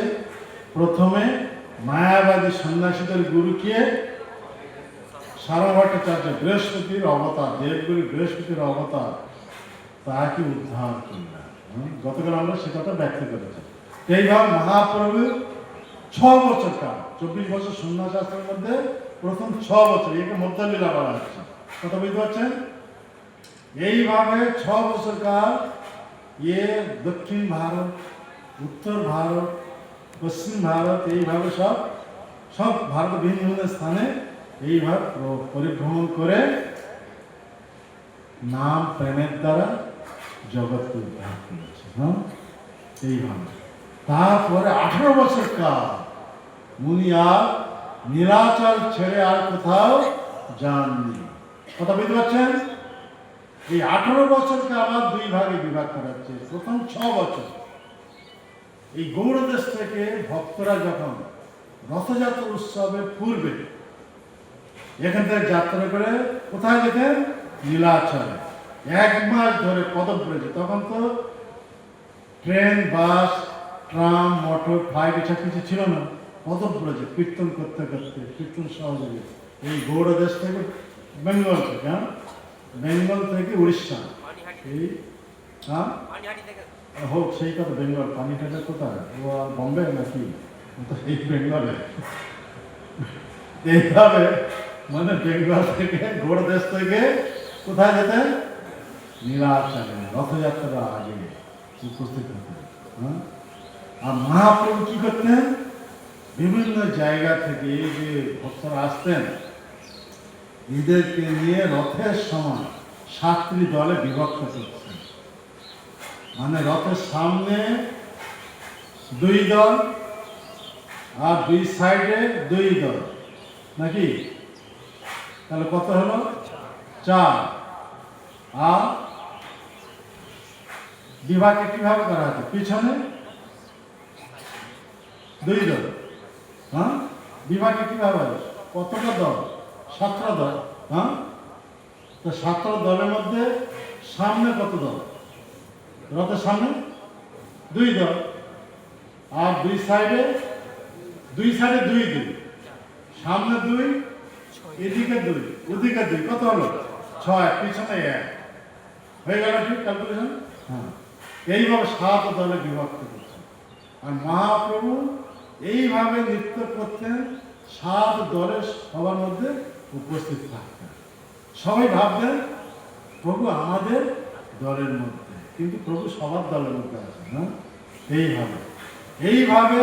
[SPEAKER 1] প্রথমে মায়াবাদী সন্ন্যাসীদের গুরু কে, সারভট্টাচার্য, বৃহস্পতির অবতার, দেবগুরু বৃহস্পতির অবতার, তাকে উদ্ধার করলেন। গতকাল আমরা সেটা ব্যক্ত করেছি। এইভাবে মহাপ্রভু 6 বছর কাল, 24 বছর সন্ন্যাস আশ্রমের মধ্যে প্রথম 6 বছর, একে মধ্যলীলা বলা হচ্ছে। কথা বুঝতে পারছেন? এইভাবে 6 বছর কাল দক্ষিণ ভারত, উত্তর ভারত, পশ্চিম ভারত, এইভাবে সব সব ভারত ভিন্ন ভিন্ন স্থানে এইভাবে পরিভ্রমণ করে নাম প্রেমের দ্বারা জগৎকে উদ্ধার করেছে। এইভাবে তারপরে 18 বছর কাল উনি আর নীলাচল ছেড়ে আর কোথাও যাননি। কথা বুঝতে পারছেন? এই 18 বছরকে আবার 2 ভাগে বিভাগ করা হচ্ছে। প্রথম 6 বছর এই গৌড়দেশ থেকে ভক্তরা যখন রথযাত্রা উৎসবের পূর্বে এখান থেকে যাত্রা করে কোথায় যেতেন, নীলাচলে। 1 মাস ধরে পদব্রজে, তখন তো ট্রেন, বাস, ট্রাম, মোটর, ফ্লাইট এসব কিছু ছিল না। পদব্রজে কীর্তন করতে করতে, কীর্তন সহযোগী এই গৌড়দেশ থেকে, বেঙ্গল থেকে, বেঙ্গল থেকে উড়িষ্যা, এই হোক সেই কথা, বেঙ্গল। পানিঘাটা কোথায়, ও আর বম্বে নাকি, এই বেঙ্গলে। এইভাবে মানে বেঙ্গল থেকে, গৌড়দেশ থেকে কোথায় যেতেন, নীলাচলে, রথযাত্রা আগে উপস্থিত হতেন। আর মহাপ্রভু কি করতেন, বিভিন্ন জায়গা থেকে এই যে ভক্তরা আসতেন, এদেরকে নিয়ে রথের সময় 7টি দলে বিভক্ত করছেন। মানে রথের সামনে 2 দল আর 2 সাইডে 2 দল, নাকি? তাহলে কত হলো, 4। আর বিভাগে কিভাবে করা হতো, পিছনে 2 দল। বিভাগে কিভাবে, কতটা দল, 17 দল। তো 17 দলের মধ্যে সামনে কত দল, রথের সামনে 2 দল, আর 2 সাইডে 2 সামনে 2, এদিকে 2, ওদিকে 2, কত হলো 6, পিছনে 1, হয়ে গেল ঠিক ক্যালকুলেশন। এইভাবে 7 দলে বিভক্ত করছেন। আর মহাপ্রভু এইভাবে নৃত্য করতেন, 7 দলের সবার মধ্যে উপস্থিত থাকতেন। সবাই ভাবতেন প্রভু আমাদের দলের মধ্যে, কিন্তু প্রভু সবার দলের মধ্যে আছেন। এইভাবে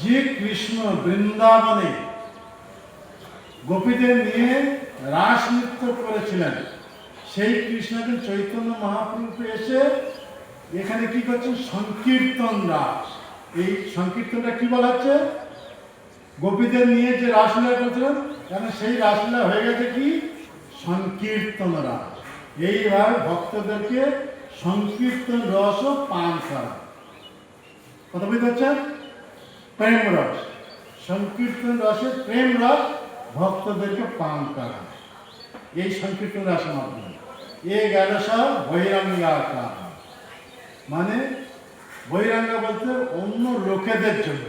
[SPEAKER 1] যে কৃষ্ণ বৃন্দাবনে গোপীদের নিয়ে রাস নৃত্য করেছিলেন, সেই কৃষ্ণকে চৈতন্য মহাপ্রভু এসে এখানে কি করছেন, সংকীর্তন রাস। এই সংকীর্তনটা কি বলা হচ্ছে, গোপীদের নিয়ে যে রাসলীলা করেছিলেন কারণ সেই রাসলীলা হয়ে গেছে কি সংকীর্তন রাস। এইবার ভক্তদেরকে সংকীর্তন রসও পান করা। কথা বুঝতে পারছেন? প্রেম রস, সংকীর্তন রসের প্রেম রস ভক্তদেরকে পান করা, এই সংকীর্তন রাসের মাধ্যমে। এ গেল সব বহিরাঙ্গাকার, মানে বহিরাঙ্গা বলতে অন্য লোকেদের জন্য,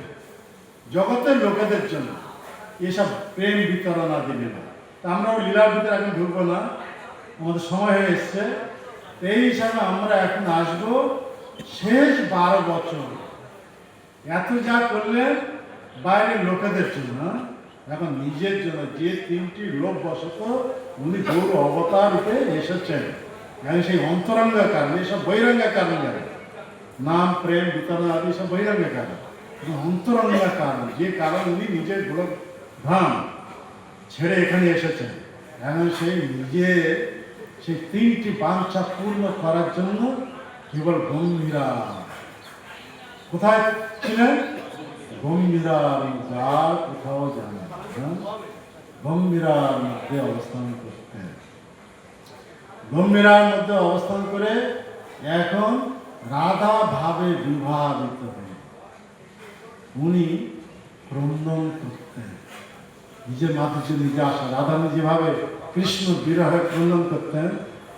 [SPEAKER 1] জগতের লোকেদের জন্য এসব প্রেম বিতরণ দিবে না। তা আমরাও লীলার ভিতরে এখন ঢুকবো না, আমাদের সময় হয়ে এসছে। এই হিসাবে আমরা এখন আসবো শেষ 12 বছর। এত যা করলেন বাইরের লোকেদের জন্য, এখন নিজের জন্য যে 3টি লোক বশত উনি গৌর অবতার রূপে এসেছেন, এখন সেই অন্তরঙ্গা কারণ, এসব বহিরঙ্গা কারণ যাবে, নাম প্রেম বিতরণ আদি সব বহিরঙ্গা কারণ। অন্তরঙ্গা কারণ, যে কারণ উনি নিজের গোলক ধাম ছেড়ে এখানে এসেছেন, এখন সেই নিজে সেই 3টি বাঞ্ছা পূর্ণ করার জন্য কেবল গম্ভীরা, কোথায় ছিলেন? গম্ভীরার যার কোথাও জানেন, গম্ভীরার মধ্যে অবস্থান করতেন। গম্ভীরার মধ্যে অবস্থান করে এখন রাধা ভাবে বিভাবিত হয়ে উনি ক্রন্দন করতেন। নিজের মাধুর্য নিজে আসা, রাধা যেভাবে কৃষ্ণ বিরহে ক্রন্দন করতেন,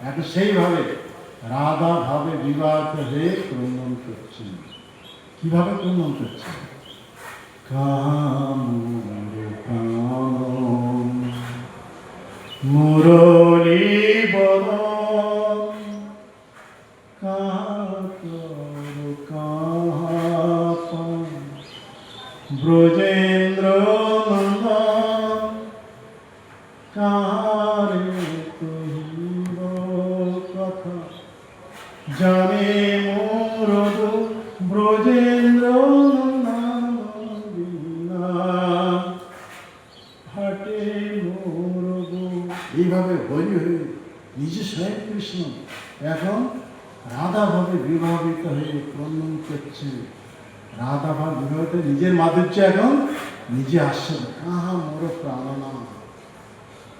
[SPEAKER 1] এখন সেইভাবে রাধা ভাবে বিবাহিত হয়ে ক্রন্দন করছেন। কিভাবে ক্রন্দন করছেন? মুরলী বদন ব্রজেন্দ্র নন্দন কারে কহিব কথা, জানে মোর ব্রজেন্দ্র ফাটে মোর। এইভাবে হরি হরি নিজে স্বয়ং কৃষ্ণ এখন রাধা ভাবে বিভাবিত হয়ে ক্রন্দন করছে। রাধা ভাব বিভাবিত নিজের মাধুর্য এখন নিজে আসছে। কাহা মোর প্রাণনা,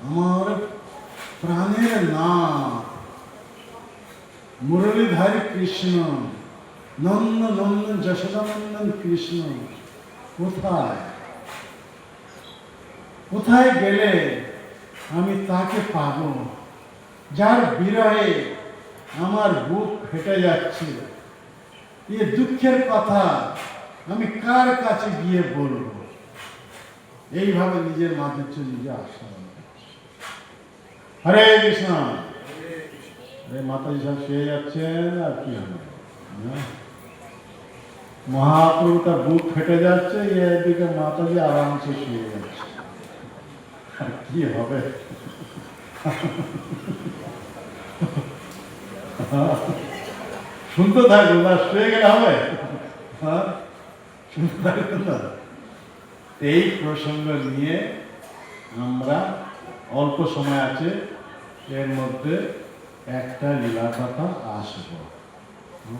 [SPEAKER 1] আমার প্রাণের নাম মুরলীধারী কৃষ্ণ, নন্দ নন্দন যশোদানন্দন কৃষ্ণ কোথায়? কোথায় গেলে আমি তাকে পাব, যার বিরহে আমার বুক ফেটে যাচ্ছে? এ দুঃখের কথা আমি কার কাছে গিয়ে বলবো? এইভাবে নিজের মাধুর্য নিজে আস্বাদন করছে। হরে কৃষ্ণ। মাতাজি সব শুয়ে যাচ্ছেন, আর কি হবে? মহাপ্রভু তার বুক ফেটে যাচ্ছে, এদিকে মাতাজি আরামসে শুয়ে যাচ্ছে, আর কি হবে? শুনতে থাকুন, না শুয়ে গেলে হবে? শুনতে থাকুন না। এই প্রসঙ্গ নিয়ে আমরা অল্প সময় আছে, এর মধ্যে একটা লীলা কথা আসবো।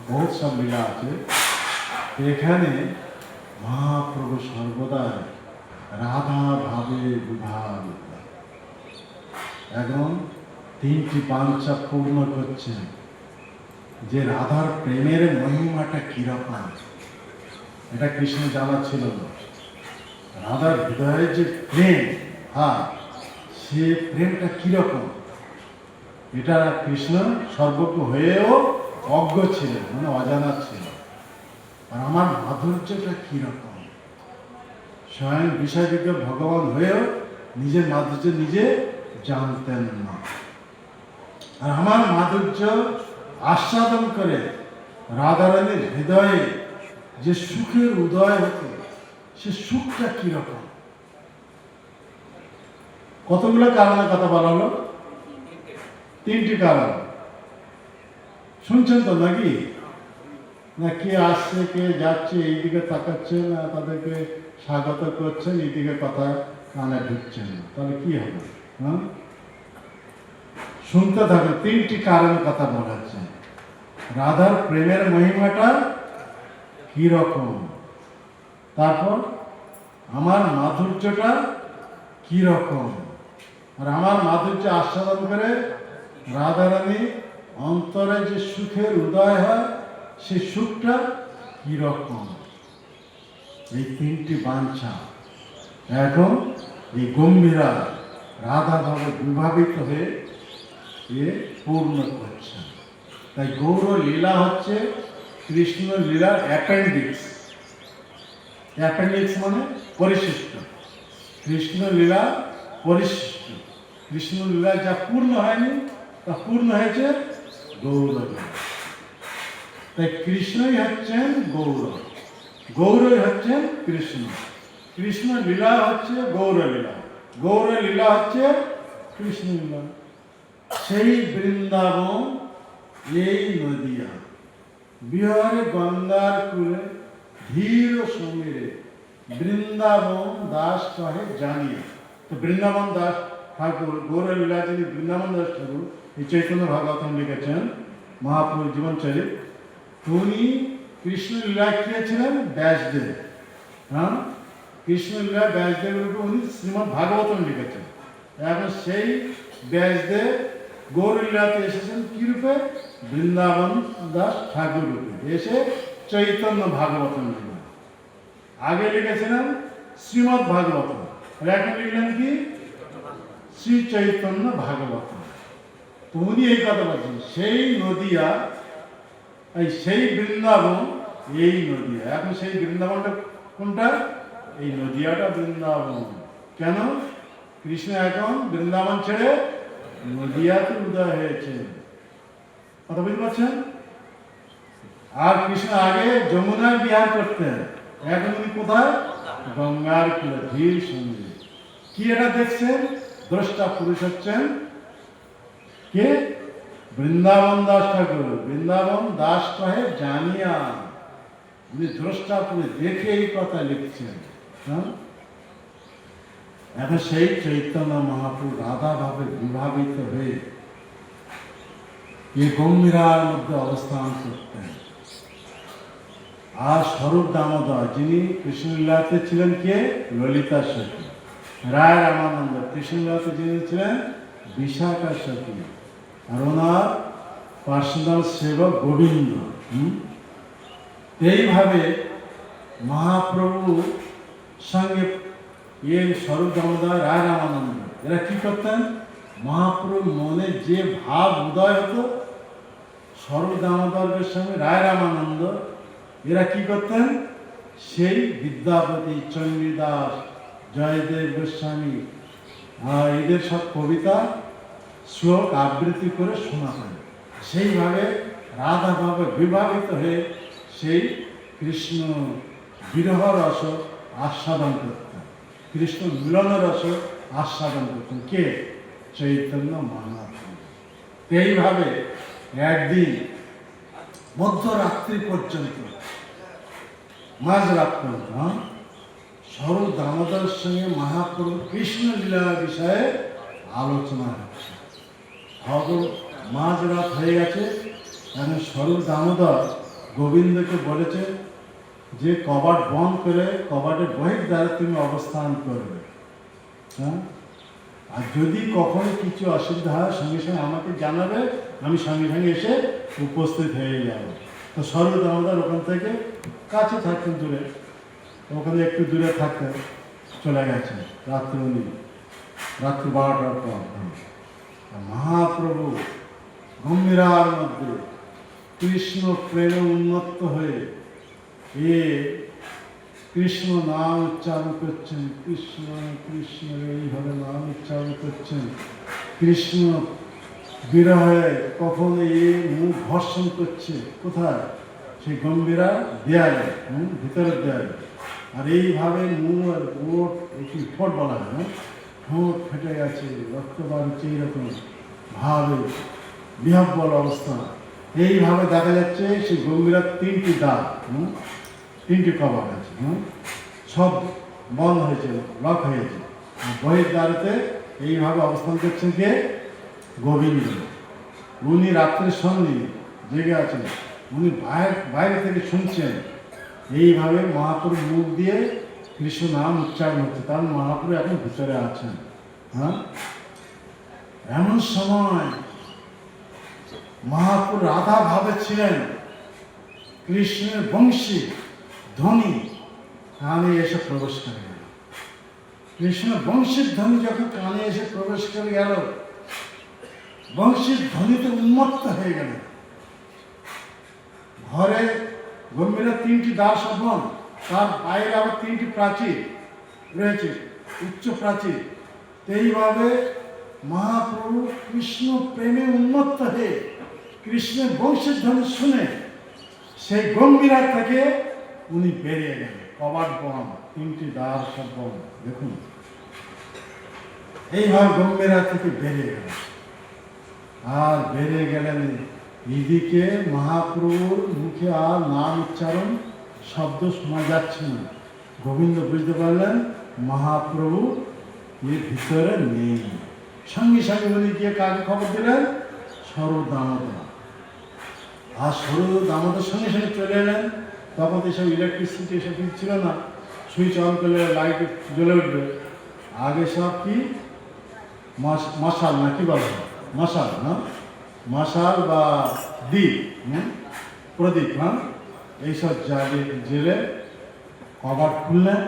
[SPEAKER 1] বহুত সব লীলা আছে এখানে। মহাপ্রভু সর্বদা রাধা ভাবে বিভাবিত, এখন 3টি বাঞ্ছা পূর্ণ করছেন। যে রাধার প্রেমের মহিমাটা কিরকম এটা কৃষ্ণ জানা ছিল না। রাধার হৃদয়ের যে প্রেম, সে প্রেমটা কিরকম এটা কৃষ্ণ সর্বজ্ঞ হয়েও অজ্ঞ ছিলেন, মানে অজানা ছিল। আর আমার মাধুর্যটা কিরকম, স্বয়ং বিষয়বিজ্ঞ ভগবান হয়েও নিজের মাধুর্য নিজে জানতেন না। আর আমার মাধুর্য আস্বাদন করে রাধারানীর হৃদয়ে যে সুখের উদয় হতো, সে সুখটা কিরকম। কতগুলো কারণের কথা বলা হলো? 3টি কারণ। শুনছেন তো নাকি? না কে আসছে কে যাচ্ছে এইদিকে তাকাচ্ছেন, না তাদেরকে স্বাগত করছেন, এইদিকে কথা কানে ঢুকছেন, তাহলে কি হবে? শুনতে থাকুন। 3টি কারণ কথা বলা হচ্ছে। রাধার প্রেমের মহিমাটা কিরকম, তারপর আমার মাধুর্যটা কি রকম, আর আমার মাধুর্য আস্বাদন করে রাধারানী অন্তরে যে সুখের উদয় হয় সেই সুখটা কি রকম। এই তিনটি বাঞ্ছা এখন এই গম্ভীরা রাধা ভাবে বিভাবিত হয়ে এ পূর্ণ করছে। তাই গৌর লীলা হচ্ছে কৃষ্ণ লীলার অ্যাপেন্ডিক্স। অ্যাপেন্ডিক্স মানে পরিশিষ্ট। কৃষ্ণ লীলা পরিশিষ্ট। কৃষ্ণ লীলা যা পূর্ণ হয়নি তা পূর্ণ হয়েছে গৌর লীলা। তাই কৃষ্ণই হচ্ছেন গৌর, গৌরই হচ্ছেন কৃষ্ণ। কৃষ্ণ লীলা হচ্ছে গৌর লীলা, গৌর লীলা হচ্ছে কৃষ্ণ লীলা। সেই বৃন্দাবন এই নদিয়া, বিহারে গঙ্গার কূলে ধীর সমীরে বৃন্দাবন দাস কহে জানিয়া। তো বৃন্দাবন দাস ঠাকুর, গৌর লীলা যিনি বৃন্দাবন দাস ঠাকুর এই চৈতন্য ভাগবতম লিখেছেন মহাপ্রভুর জীবনচরিত, উনি কৃষ্ণ লীলা খেয়েছিলেন ব্যাসদেব। হ্যাঁ, কৃষ্ণ লীলা ব্যাসদেবের উপর উনি শ্রীমদ্ ভাগবতম লিখেছেন। এখন সেই ব্যাসদেব গৌর লীলাতে এসেছেন কি রূপে? বৃন্দাবন দাস ঠাকুর রূপে এসে চৈতন্য ভাগবতম লিখলেন। আগে লিখেছিলেন শ্রীমদ্ ভাগবতম, এখন লিখলেন কি শ্রী চৈতন্য ভাগবতম। তো উনি এই কথা বলছেন সেই নদিয়া, এই সেই বৃন্দাবন এই নদিয়া। এখন সেই বৃন্দাবনটা কোনটা? এই নদিয়াটা বৃন্দাবন। কেন? কৃষ্ণ এখন বৃন্দাবন ছেড়ে নদিয়াতে উদয় হয়েছে। কথা বুঝতে পারছেন? আর কৃষ্ণ আগে যমুনায় বিহার করতেন, এখন উনি কোথায়? গঙ্গার কূলে ধীর সঙ্গে। কি এটা দেখছেন? দ্রষ্টা পুরুষ হচ্ছেন কে? বৃন্দাবন দাস ঠাকুর। বৃন্দাবন দাস কহে জানিয়া, উনি দ্রষ্টা পুরুষ দেখে এই কথা লিখছেন। হ্যাঁ, এখন সেই চৈতন্য মহাপ্রভু রাধা ভাবে বিভাবিত হয়ে এই গম্ভীরার মধ্যে অবস্থান করতেন। আর স্বরূপ দামোদর যিনি কৃষ্ণলীলাতে ছিলেন কে? ললিতা সখী। রায় রামানন্দ কৃষ্ণলীলাতে যিনি ছিলেন বিশাখা সখী। আর ওনার পার্সোনাল সেবক গোবিন্দ। এইভাবে মহাপ্রভু সঙ্গে এই স্বরূপ দামোদর, রায় রামানন্দ এরা কি করতেন? মহাপ্রভুর মনে যে ভাব উদয় হতো, স্বরূপ দামোদরের সঙ্গে রায় রামানন্দ এরা কি করতেন? সেই বিদ্যাপতি, চণ্ডীদাস, জয়দেব গোস্বামী এদের সব কবিতা শ্লোক আবৃত্তি করে শোনাতেন। সেইভাবে রাধা ভাবে বিভাবিত হয়ে সেই কৃষ্ণ বিরহ রস আস্বাদন করতেন, কৃষ্ণ মিলন রস আস্বাদন করতেন কে? চৈতন্য মহাপ্রভু। এইভাবে একদিন মধ্যরাত্রি পর্যন্ত, মাঝরাত পর্যন্ত স্বরূপ দামোদরের সঙ্গে মহাপ্রভু কৃষ্ণ লীলার বিষয়ে আলোচনা হচ্ছে। মাঝরাত হয়ে গেছে, এখন স্বরূপ দামোদর গোবিন্দকে বলেছে যে কবাট বন্ধ করে কবাটের বহির দ্বারে তুমি অবস্থান করবে। হ্যাঁ, আর যদি কখনো কিছু অসুবিধা হয় সঙ্গে সঙ্গে আমাকে জানাবে, আমি সঙ্গে সঙ্গে এসে উপস্থিত হয়ে যাব। তো স্বরূপ দামোদর ওখান থেকে কাছে থাকতেন, দূরে, ওখানে একটু দূরে থাকতে চলে গেছে রাত্রি 12টার পর। মহাপ্রভু গম্ভীরার মধ্যে কৃষ্ণ প্রেমে উন্মত্ত হয়ে এ কৃষ্ণ নাম উচ্চারণ করছেন, কৃষ্ণ কৃষ্ণ এইভাবে নাম উচ্চারণ করছেন। কৃষ্ণ বিরহে কখন এ মুখ ঘর্ষণ করছে, কোথায়? সেই গম্ভীরা দেয়ালে, ভিতরের দেয়ালে। আর এইভাবে মুখ আর ওট, একটু ঠোঁট বলা হয় না, ঠোঁট ফেটে গেছে, রক্ত বাড়ছে, এইরকম ভাবে বিহব্বল অবস্থা। এইভাবে দেখা যাচ্ছে সেই গম্ভীরার 3টি দাঁত, 3টি কবাট আছে, সব বন্ধ হয়েছে, লক হয়েছে। বহির দ্বারেতে এইভাবে অবস্থান করছেন কে? গোবিন্দ। উনি রাত্রের সঙ্গে জেগে আছেন, উনি বাইরে থেকে শুনছেন। এইভাবে মহাপ্রভু মুখ দিয়ে কৃষ্ণ নাম উচ্চারণ হচ্ছে, তার মহাপ্রভু এখন ভিতরে আছেন। হ্যাঁ, এমন সময় মহাপ্রভু রাধা ভাবে ছিলেন, কৃষ্ণের বংশী ধ্বনি কানে এসে প্রবেশ করে গেল। কৃষ্ণের বংশীর ধ্বনি যখন কানে এসে প্রবেশ করে গেল, বংশীর ধ্বনিতে উন্মত্ত হয়ে গেল। ঘরে গম্ভীরের 3টি দ্বার সবন, তার বাইরে আবার 3টি প্রাচীর রয়েছে, উচ্চ প্রাচীর। এইভাবে মহাপ্রভু কৃষ্ণ প্রেমে উন্মত্ত হয়ে কৃষ্ণের বংশের ধ্বনি শুনে সেই গম্ভীরা থেকে উনি বেরিয়ে গেলেন। কবাট বন্ধ, 3টি দ্বার সব বন্ধ। দেখুন, এইভাবে গম্ভীরা থেকে বেরিয়ে গেলেন। আর বেরিয়ে গেলেন, এদিকে মহাপ্রভুর মুখে আর নাম উচ্চারণ শব্দ শোনা যাচ্ছে না। গোবিন্দ বুঝতে পারলেন মহাপ্রভু এর ভিতরে নেই। সঙ্গে সঙ্গে উনি গিয়ে কাকে খবর দিলেন? স্বরূপ দামোদর। আর স্বরূপ দামোদর সঙ্গে সঙ্গে চলে এলেন। তখন এসব ইলেকট্রিসিটি এসব কিছু ছিল না, সুইচ অন করলে লাইট জ্বলে উঠবে। আগে সব কি মশাল না কি বলে, মশাল, হ্যাঁ, মশাল বা দ্বীপ, প্রদীপ, হ্যাঁ, এইসব জ্বালিয়ে জেলে কবাট খুললেন।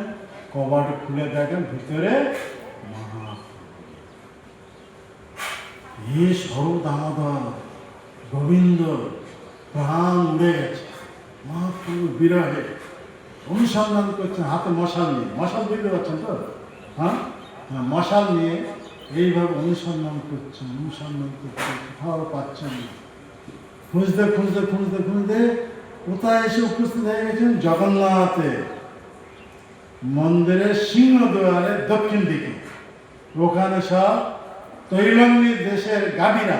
[SPEAKER 1] কবাট খুলে দেখেন ভিতরে এই স্বরূপ দামোদর গোবিন্দ, প্রাণ উড়ে গেছে। মহাপ্রভু বিরহে অনুসন্ধান করছেন, হাতে মশাল নিয়ে। মশাল বুঝতে পারছেন তো? হ্যাঁ, মশাল নিয়ে এইভাবে অনুসন্ধান করছেন, কোথাও পাচ্ছেন না। খুঁজতে খুঁজতে খুঁজতে খুঁজতে কোথায় এসে উপস্থিত হয়ে গেছেন? জগন্নাথে মন্দিরের সিংহদ্বারের দক্ষিণ দিকে। ওখানে সব তৈলঙ্গী দেশের গাভীরা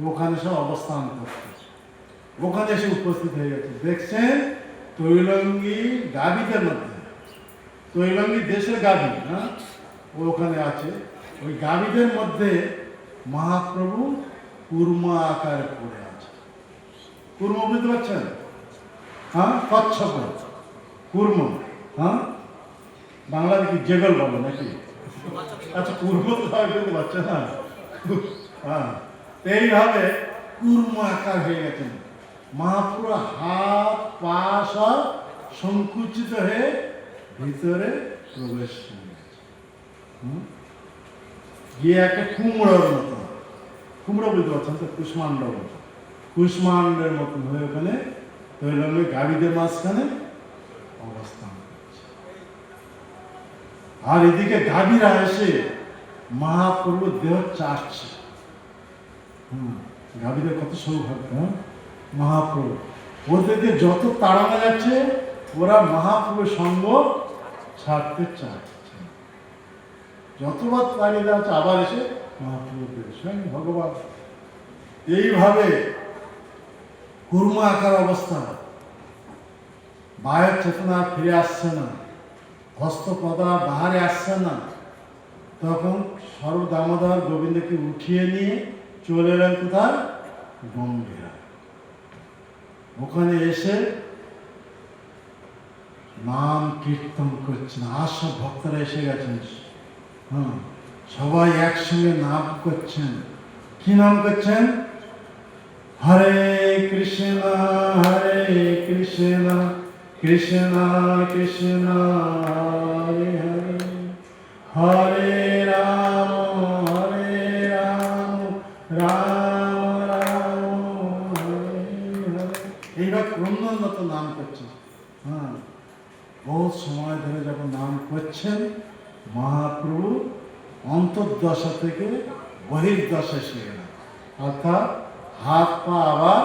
[SPEAKER 1] ওখানে সব অবস্থান করছে। ওখানে এসে উপস্থিত হয়ে গেছে। দেখছেন তৈলঙ্গী গাভীদের মধ্যে, তৈলঙ্গী দেশের গাভী, হ্যাঁ, ওখানে আছে। ওই গাভীদের মধ্যে মহাপ্রভু কুর্মা আকারে পড়ে আছে। কুর্ম বুঝতে পারছেন? হ্যাঁ, কচ্ছপ কুর্ম, হ্যাঁ, বাংলাতে কি জেগল বলে নাকি? আচ্ছা, কুর্ম তো সবাই বুঝতে পারছে না। হ্যাঁ, এইভাবে কুর্ম আকার হয়ে গেছেন। মহাপ্রভু হাত পা সব সংকুচিত হয়ে ভিতরে প্রবেশ করে গেছে। গিয়ে একটা কুমড়োর মতো, কুমড়ো বুঝতে পারছেন তো, কুষ্মাণ্ড মতো, কুষ্মাণ্ডের মতন হয়ে ওখানে তৈলঙ্গে গাভীদের মাঝখানে অবস্থান করছে। আর এদিকে গাভীরা এসে মহাপ্রভুর দেহ চাটছে। গাভীদের কত সৌভাগ্য! মহাপ্রভু ওদেরকে যত তাড়ানো যাচ্ছে, ওরা মহাপ্রভুর সঙ্গ ছাড়তে চাচ্ছে। যতবার তাড়িয়ে যাচ্ছে আবার এসে মহাপ্রভুকে স্বয়ং ভগবান। এইভাবে কুর্মা আকার অবস্থা, বায়ের চেতনা ফিরে আসছে না, হস্তপদা বাহারে আসছে না। তখন স্বরূপ দামোদর গোবিন্দকে উঠিয়ে নিয়ে চলে এলেন কোথায়? গম্ভীরা। ওখানে এসে নাম কীর্তন করছেন। আর সব ভক্তরা এসে গেছেন। হ্যাঁ, সবাই একসঙ্গে নাম করছেন। কি নাম করছেন? হরে কৃষ্ণ হরে কৃষ্ণ কৃষ্ণ কৃষ্ণ হরে হরে, হরে রাম রাম রাম হরে হরে। এইভাবে ক্রন্দনত নাম করছেন। হ্যাঁ, বহুত সময় ধরে যখন নাম করছেন, মহাপ্রভু অন্তর্দশা থেকে বহির্দশা এসে গেলেন। অর্থাৎ হাত পা আবার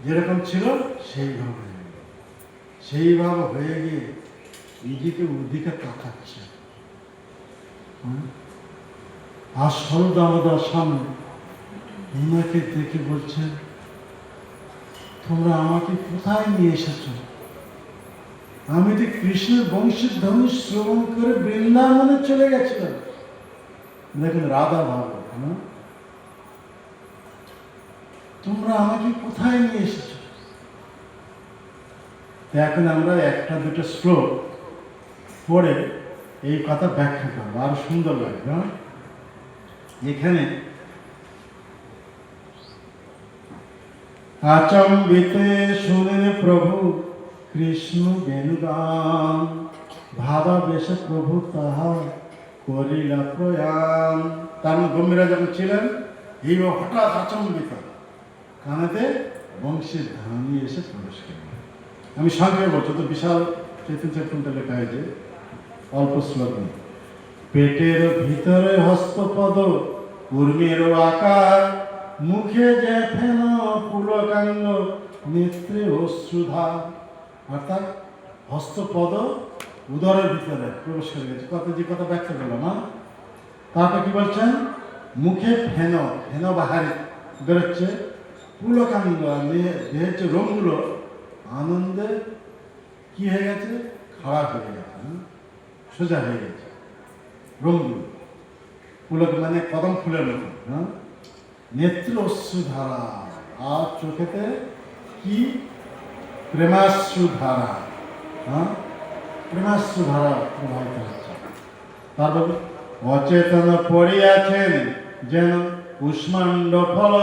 [SPEAKER 1] যেরকম ছিল সেইভাবে হয়ে গিয়ে এদিকে ওদিকে তাকাচ্ছে। আর স্বরূপ দামোদর সামনে ওনাকে দেখে বলছেন, তোমরা আমাকে কোথায় নিয়ে এসেছ? আমি তো কৃষ্ণের বংশের ধ্বনি শ্রবণ করে বৃন্দাবনে চলে গেছিলাম। দেখুন রাধা ভাব, তোমরা আমাকে কোথায় নিয়ে এসেছ? এখন আমরা একটা দুটো শ্লোক পড়ে এই কথা ব্যাখ্যা করবো, আরো সুন্দর লাগবে। এখানে আচম্বিতে শুনেন প্রভু কৃষ্ণ বেণুগান, ভাবাবেশে প্রভু তাহা করিলা প্রয়াণ। তার গম্ভীরা যখন ছিলেন, এই হঠাৎ আচম্বিত কানেতে বংশীর ধ্বনি এসে প্রবেশ করল। আমি সংক্ষেপে বলছি, তো বিশাল চৈতন্য লেখা হয়েছে, অল্প শ্লোক। পেটের ভিতরে হস্তপদ কুর্মের আকার, মুখে যে ফেন পুলকাঙ্গ, নেত্রে অশ্রুধার। অর্থাৎ হস্তপদ উদরের ভিতরে প্রবেশ করে গেছে, যে কথা ব্যাখ্যা করলাম না। তারপর কি বলছেন, মুখে ফেন বাহারে বেরোচ্ছে, পুলকাঙ্গ দেহের যে রোমগুলো আনন্দে কি হয়ে গেছে, খারাপ হয়ে গেছে, সোজা হয়ে গেছে রোমগুলো, পুলক মানে কদম ফুলের মতো। নেত্র অশ্রুধারা, আর চোখেতে কি প্রেমাশ্রুধারা, প্রেমাশ্রুধারা প্রবাহিত হচ্ছে। তারপর অচেতন পড়িয়াছেন যেন কুষ্মাণ্ড ফল,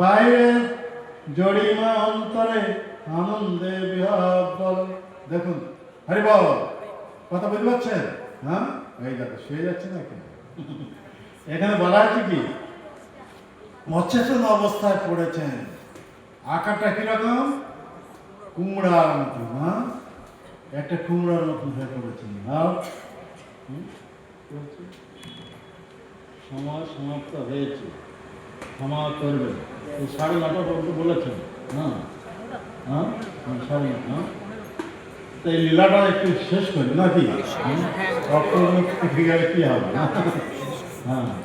[SPEAKER 1] বাইরে জড়িমা অন্তরে আনন্দে বিহ্বল। দেখুন হরি বল, কথা বুঝতে পারছেন? এই দেখো শুয়ে যাচ্ছে না কেন? এখানে বলা আছে কি, অচেতন অবস্থায় পড়েছেন, আকারটা কিরকম, কুমড়ার মতো, একটা কুমড়ার মতন হয়ে পড়েছেন। সময় সমাপ্ত হয়েছে, ক্ষমা করবেন। এই 9:30 পর্যন্ত বলেছেন, সাড়ে 9। তো এই লীলাটা একটু শেষ করি নাকি? গেলে কি হবে?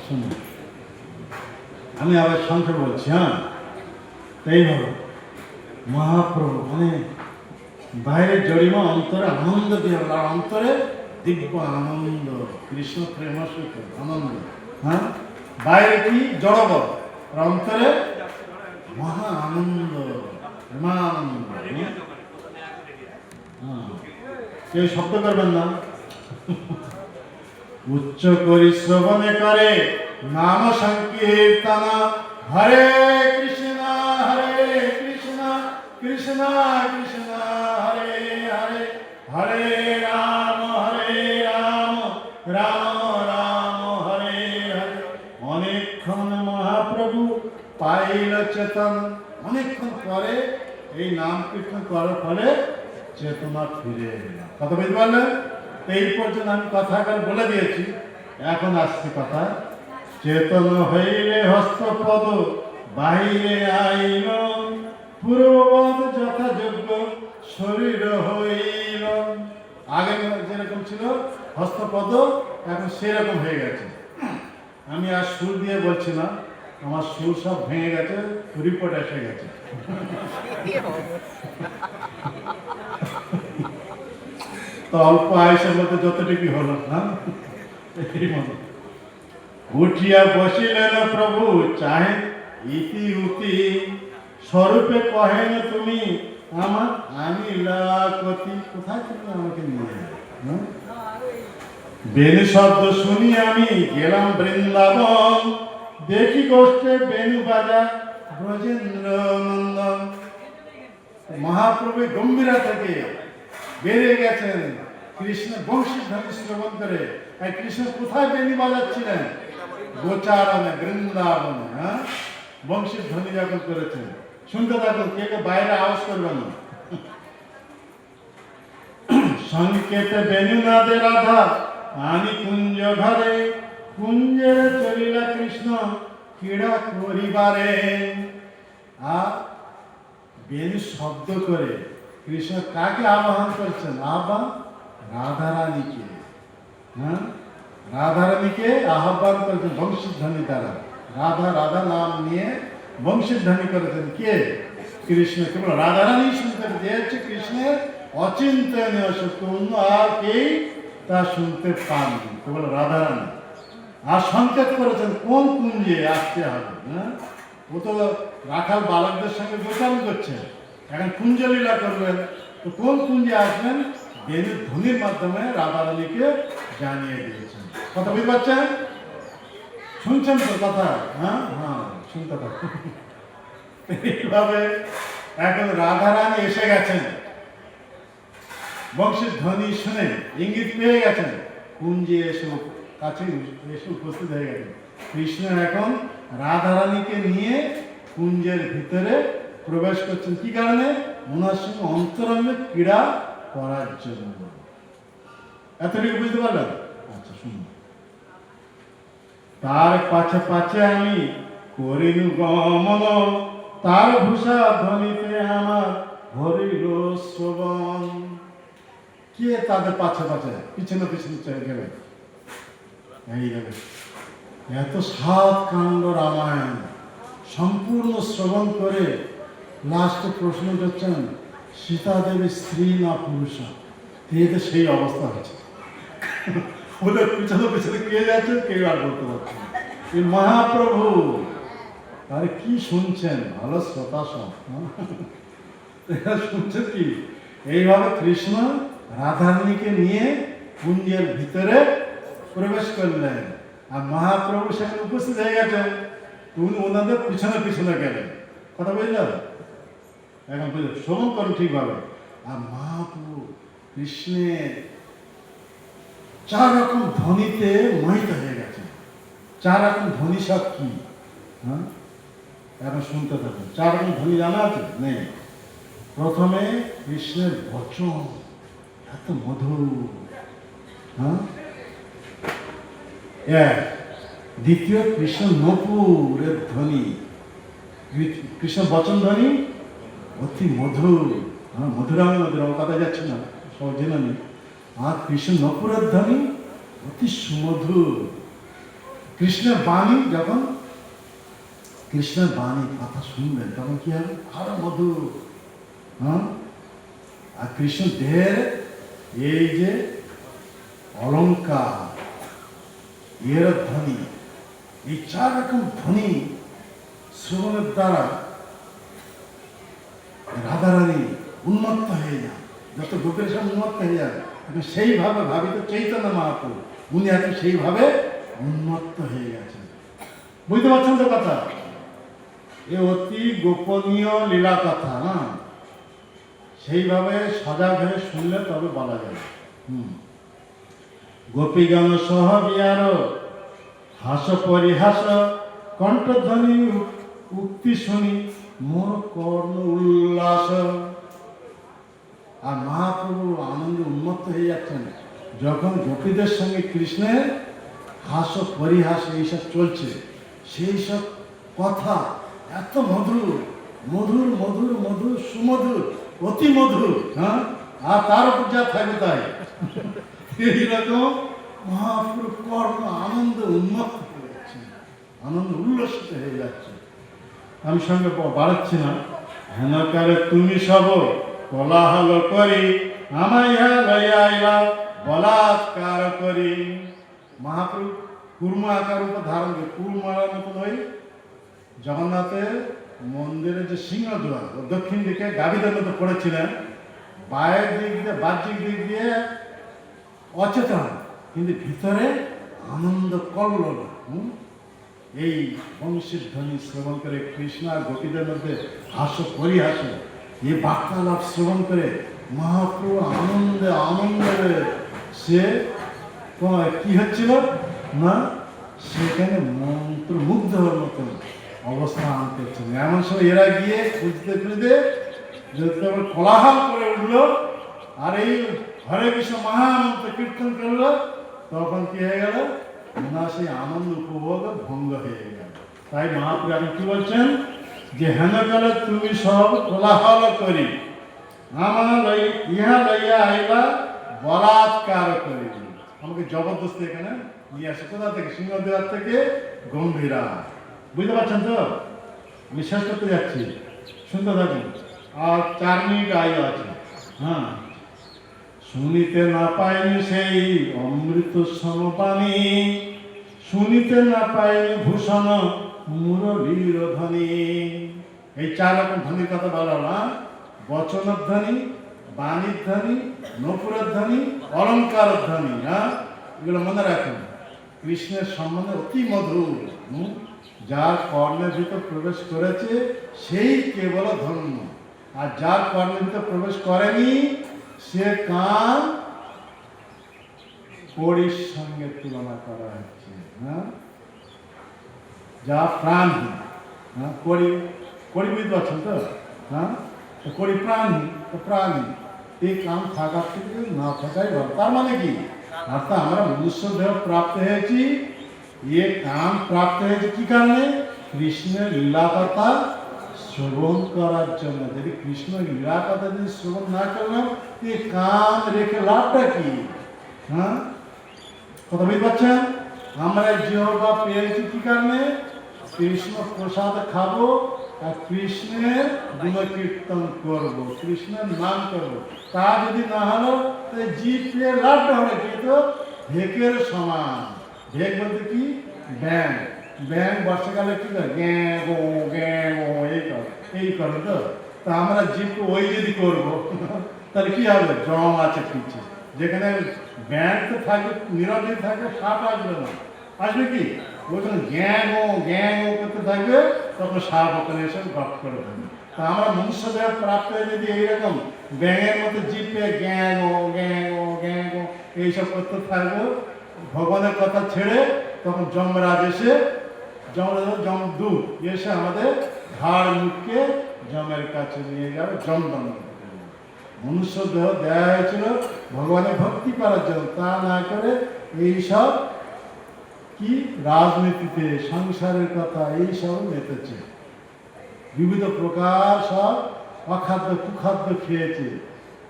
[SPEAKER 1] শুনুন, আমি আবার সংক্ষেপে বলছি। তাই হলো মহাপ্রভু মানে বাইরে জড়িমা, অন্তরে আনন্দ দিয়ে, আর অন্তরে দিব্য আনন্দ, কৃষ্ণ প্রেমসুখ আনন্দ। বাইরে কি জড়বল, আর অন্তরে মহা আনন্দ, প্রেমানন্দ। কেউ শব্দ করবেন না। উচ্চ করি শ্রবণে করে নাম সংকীর্তন, হরে কৃষ্ণ কৃষ্ণ কৃষ্ণ হরে হরে, হরে রাম রাম রাম হরে হরে। অনেকক্ষণ মহাপ্রভু পাইল চেতন, অনেকক্ষণ পরে এই নাম কীর্তন করার ফলে চেতনা ফিরে এল। কথা বুঝতে পারলেন? এই পর্যন্ত আমি কথা বলে দিয়েছি, এখন আসছে কথা। চেতন হইলে হস্তপদ বাহিরে আইল, পূর্ববৎ যথাযোগ্য শরীর হইল। আগে যেরকম ছিল হস্তপদ, এখন সেরকম হয়ে গেছে। আমি আর সুর দিয়ে বলছি না, আমার সুর সব ভেঙে গেছে, রিপোর্ট এসে গেছে। তো অল্প আয়সের মধ্যে যতটুকু হলো না, উঠিয়া বসিলেন প্রভু চাহে ইতি উতি, স্বরূপে কহেন তুমি আমার আনিলা কতি। কোথায় তুমি আমাকে নিয়ে? বেণু শব্দ শুনি আমি গেলাম বৃন্দাবন, দেখি গোষ্ঠে বেণু বাজা ব্রজেন্দ্র নন্দন। মহাপ্রভু গম্ভীরা থেকে বেরিয়ে গেছেন, কৃষ্ণ বংশী ধ্বনি শ্রবণ করে। কৃষ্ণ কোথায় বেণী বাজাচ্ছিলেন? গোচারণে, বৃন্দাবনে। বংশীর ধ্বনি যখন করেছেন, শুনতে থাকুন, কে বাইরে আওয়াজ করবেন না। সংকেতে বেণু নাদে রাধা আনি কুঞ্জ ঘরে, কুঞ্জের চলিলা কৃষ্ণ ক্রীড়া করিবারে। আর বেণু শব্দ করে কৃষ্ণ কাকে আবাহন করছেন? রাধারানীকে। রাধারানীকে আহ্বান করেছেন বংশীধ্বনি দ্বারা। রাধা রাধা নাম নিয়ে বংশীধ্বনি করেছেন কে? কৃষ্ণ। কেবল রাধারানী শুনতে পেয়েছে, কৃষ্ণের অচিন্তনীয় সত্য, অন্য আর কেই তা শুনতে পাননি, কেবল রাধারানী। আর সংকেত করেছেন কোন কুঞ্জে আসতে হবে। ও তো রাখাল বালকদের সঙ্গে গোচারণ করছে, এখন কুঞ্জলীলা করবেন, তো কোন কুঞ্জে আসবেন? বেণুর ধ্বনির মাধ্যমে রাধারানীকে জানিয়ে দিয়েছেন। কথা বুঝতে পারছেন? শুনছেন তো কথা? হ্যাঁ হ্যাঁ, শুনতে পাচ্ছেন। এইভাবে এখন রাধারানী এসে গেছেন, বংশের ধ্বনি শুনে ইঙ্গিত পেয়ে গেছেন, কুঞ্জে এসে কাছে এসে উপস্থিত হয়ে গেছেন। কৃষ্ণ এখন রাধারানীকে নিয়ে কুঞ্জের ভিতরে প্রবেশ করছেন। কি কারণে? ওনার সঙ্গে অন্তরঙ্গে ক্রীড়া করার জন্য। এতটুকু বুঝতে পারলেন? আচ্ছা শুনুন। তার পাছে পাছে আমি করিনু গমন, তার ভূষা ধ্বনিতে আমার হরিল শ্রবণ। কে তাদের পাছে পাছে পিছনে পিছনে চলে গেলে? এই গেলে এত 7 কাণ্ড রামায়ণ সম্পূর্ণ শ্রবণ করে লাস্টে প্রশ্ন করছেন, সীতা দেবী স্ত্রী না পুরুষ? এতে সেই অবস্থা হচ্ছে। ওদের পিছনে পিছনে কে যাচ্ছে কেউ আর বলতে পারছে না। এই মহাপ্রভু আরে কি শুনছেন ভালো শ্রোতা সব, শুনছেন কি? এইভাবে কৃষ্ণ রাধারানীকে নিয়ে কুঞ্জের ভিতরে প্রবেশ করলেন, আর মহাপ্রভু সেখানে উপস্থিত হয়ে গেছেন। উনি ওনাদের পিছনে পিছনে গেলেন। কথা বুঝলেন? এখন বুঝলেন? শ্রবণ করুন ঠিকভাবে। আর মহাপ্রভু কৃষ্ণের 4 রকম ধ্বনিতে মোহিত হয়ে গেছে। 4 রকম ধ্বনি সব কি? হ্যাঁ, এখন শুনতে থাকুন। 4 রকম ধ্বনি জানা আছে? নেই। প্রথমে কৃষ্ণের বচন এত মধুর, হ্যাঁ, এক। দ্বিতীয় কৃষ্ণ নপুরের ধ্বনি, কৃষ্ণ বচন ধ্বনি অতি মধুর, হ্যাঁ, মধুরাম মধুরাম কথা যাচ্ছে না, সব জেনে নেই। আর কৃষ্ণ নপুরের ধ্বনি অতি সুমধুর। কৃষ্ণের বাণী, যখন কৃষ্ণের বাণী কথা শুনবেন তখন কি হবে? আরো মধুর, হ্যাঁ। আর কৃষ্ণ দেহের এই যে অলঙ্কার, এর ধ্বনি, এই 4 রকম ধ্বনি শ্রবণের দ্বারা রাধারানী উন্মত্ত হয়ে যান। যত গোপের সব উন্মত্ত হয়ে যান, সেইভাবে ভাবিত চৈতন্য মহাপ্রভু উনি এখন সেইভাবে উন্মত্ত হয়ে গেছেন। বুঝতে পারছেন তো কথা? এ অতি গোপনীয় লীলা কথা, না? সেইভাবে সজাগ হয়ে শুনলে তবে বলা যাবে। গোপীগণ সহ বিহার হাস পরিহাস, কণ্ঠধ্বনি উক্তি শুনি মোর কর্ণ উল্লাস। আর মহাপ্রভু আনন্দে উন্মত্ত হয়ে যাচ্ছেন যখন গোপীদের সঙ্গে কৃষ্ণের হাস পরিহাস এইসব চলছে। সেই সব কথা এত মধুর মধুর মধুর মধুর সুমধুর, অতি মধুর, হ্যাঁ। আর তার উপর যা থাকবে তাই। এইরকম মহাপ্রভু কর্ণ আনন্দ উন্মত্ত হয়ে যাচ্ছে, আনন্দ উল্লসিত হয়ে যাচ্ছে। আমি সঙ্গে বাড়াচ্ছি না। হেনকারে তুমি সব কোলাহল করি, আমাইয়া লইয়া আইলা বলাৎকার করি। মহাপ্রভু কুর্মা আকার উপর ধারণ করে, কুর্মার মতন হয়ে জগন্নাথের মন্দিরের যে সিংহদ্বার দক্ষিণ দিকে গাভীদের মতো পড়েছিলেন। বাইরের দিক দিয়ে, বাহ্যিক দিক দিয়ে অচেতন, কিন্তু ভিতরে আনন্দ কল্লোল। এই বংশীর ধ্বনি শ্রবণ করে কৃষ্ণ আর গোপীদের মধ্যে হাস পরিহাস, এই বার্তালাপ শ্রবণ করে মহাপ্রভু আনন্দে আনন্দে সে কি হচ্ছিল না, সেখানে মন্ত্রমুগ্ধ হওয়ার মতন অবস্থা আনতে হচ্ছিল। এমন সময় এরা গিয়ে খুঁজতে খুঁজতে যদি কোলাহল করে উঠলো, আর এই হরে কৃষ্ণ মহামন্ত্র কীর্তন করলো, তখন কি হয়ে গেল না, সেই আনন্দ উপভোগ ভঙ্গ হয়ে গেল। তাই মহাপ্রভু এখন কি বলছেন যে হেন গেলে তুমি সব কোলাহল করি, আমার ইহা লইয়া আইলা বলাৎকার করি। আমাকে জবরদস্তি এখানে নিয়ে আসে। কোথা থেকে? সিংহদ্বার থেকে গম্ভীরা। বুঝতে পারছেন তো? আমি শেষ করতে যাচ্ছি, শুনতে থাকুন। আর 4 মিনিট আয়ু আছে। হ্যাঁ, শুনিতে না পাইনি সেই অমৃত সমপানি, শুনিতে না পাইনি ভূষণ মুরলীর ধ্বনি। এই 4 রকম ধ্বনির কথা বলা, বচনধ্বনি, বাণীর ধ্বনি, নপুরের ধ্বনি, অলঙ্কার ধ্বনি। হ্যাঁ, এগুলো মনে রাখুন। কৃষ্ণের সম্বন্ধে অতি মধুর। যার কর্ণের ভিতর প্রবেশ করেছে সেই কেবল ধন্য, আর যার কর্ণের ভিতর প্রবেশ করেনি সে কান কড়ির সঙ্গে তুলনা করা হচ্ছে। হ্যাঁ, যা প্রাণহীন। হ্যাঁ, কড়ি বুঝতে পারছেন তো? হ্যাঁ, কড়ি প্রাণহীন, তো প্রাণহীন এই কাম থাকার থেকে না থাকাই ভালো। তার মানে কি? অর্থাৎ আমরা মনুষ্য দেহ প্রাপ্ত হয়েছি, এ কাম প্রাপ্ত হয়েছে কি কারণে? কৃষ্ণের লীলা কথা শ্রবণ করার জন্য। যদি কৃষ্ণ লীলা কথা যদি শ্রবণ না করলাম, এই কাম রেখে লাভটা কি? হ্যাঁ, কথা বুঝতে পারছেন? আমরা জিহ্বা পেয়েছি কি কারণে? কৃষ্ণ প্রসাদ খাবো আর কৃষ্ণের গুণকীর্তন করবো, কৃষ্ণের নাম করবো। তা যদি না হলো তাহলে জীব পেয়ে লাভটা হবে কিন্তু ঢেকের সমান। ঢেক বলতে কি? ব্যাং। ব্যাং বর্ষাকালে কি করে? গ্যাঁ গো এই করে তো। তা আমরা জীবকে ওই যদি করবো তাহলে কি হবে? জম আছে পিছিয়ে, যেখানে ব্যাং তো থাকবে, নীরব যদি থাকবে সাপ আসবে না। আসবে কি? ওইখানে গ্যাঁ গো করতে থাকবে, তখন সাপ ওখানে এসে গপ করে থাকবে। তা আমরা মনুষ্য দেহ প্রাপ্ত হয়ে যদি এইরকম ব্যাঙের মতো জিভ পেয়ে গ্যাঁ গো এইসব করতে থাকবো, ভগবানের কথা ছেড়ে, তখন যমরাজ এসে যমদূত এসে আমাদের ঘাড় মুখকে যমের কাছে নিয়ে যাবে, যমদণ্ড। মনুষ্য দেহ দেওয়া হয়েছিল ভগবানের ভক্তি করার জন্য, তা না করে এইসব কি রাজনীতিতে, সংসারের কথা এইসব মেতেছে। বিবিধ প্রকার সব অখাদ্য কুখাদ্য খেয়েছে।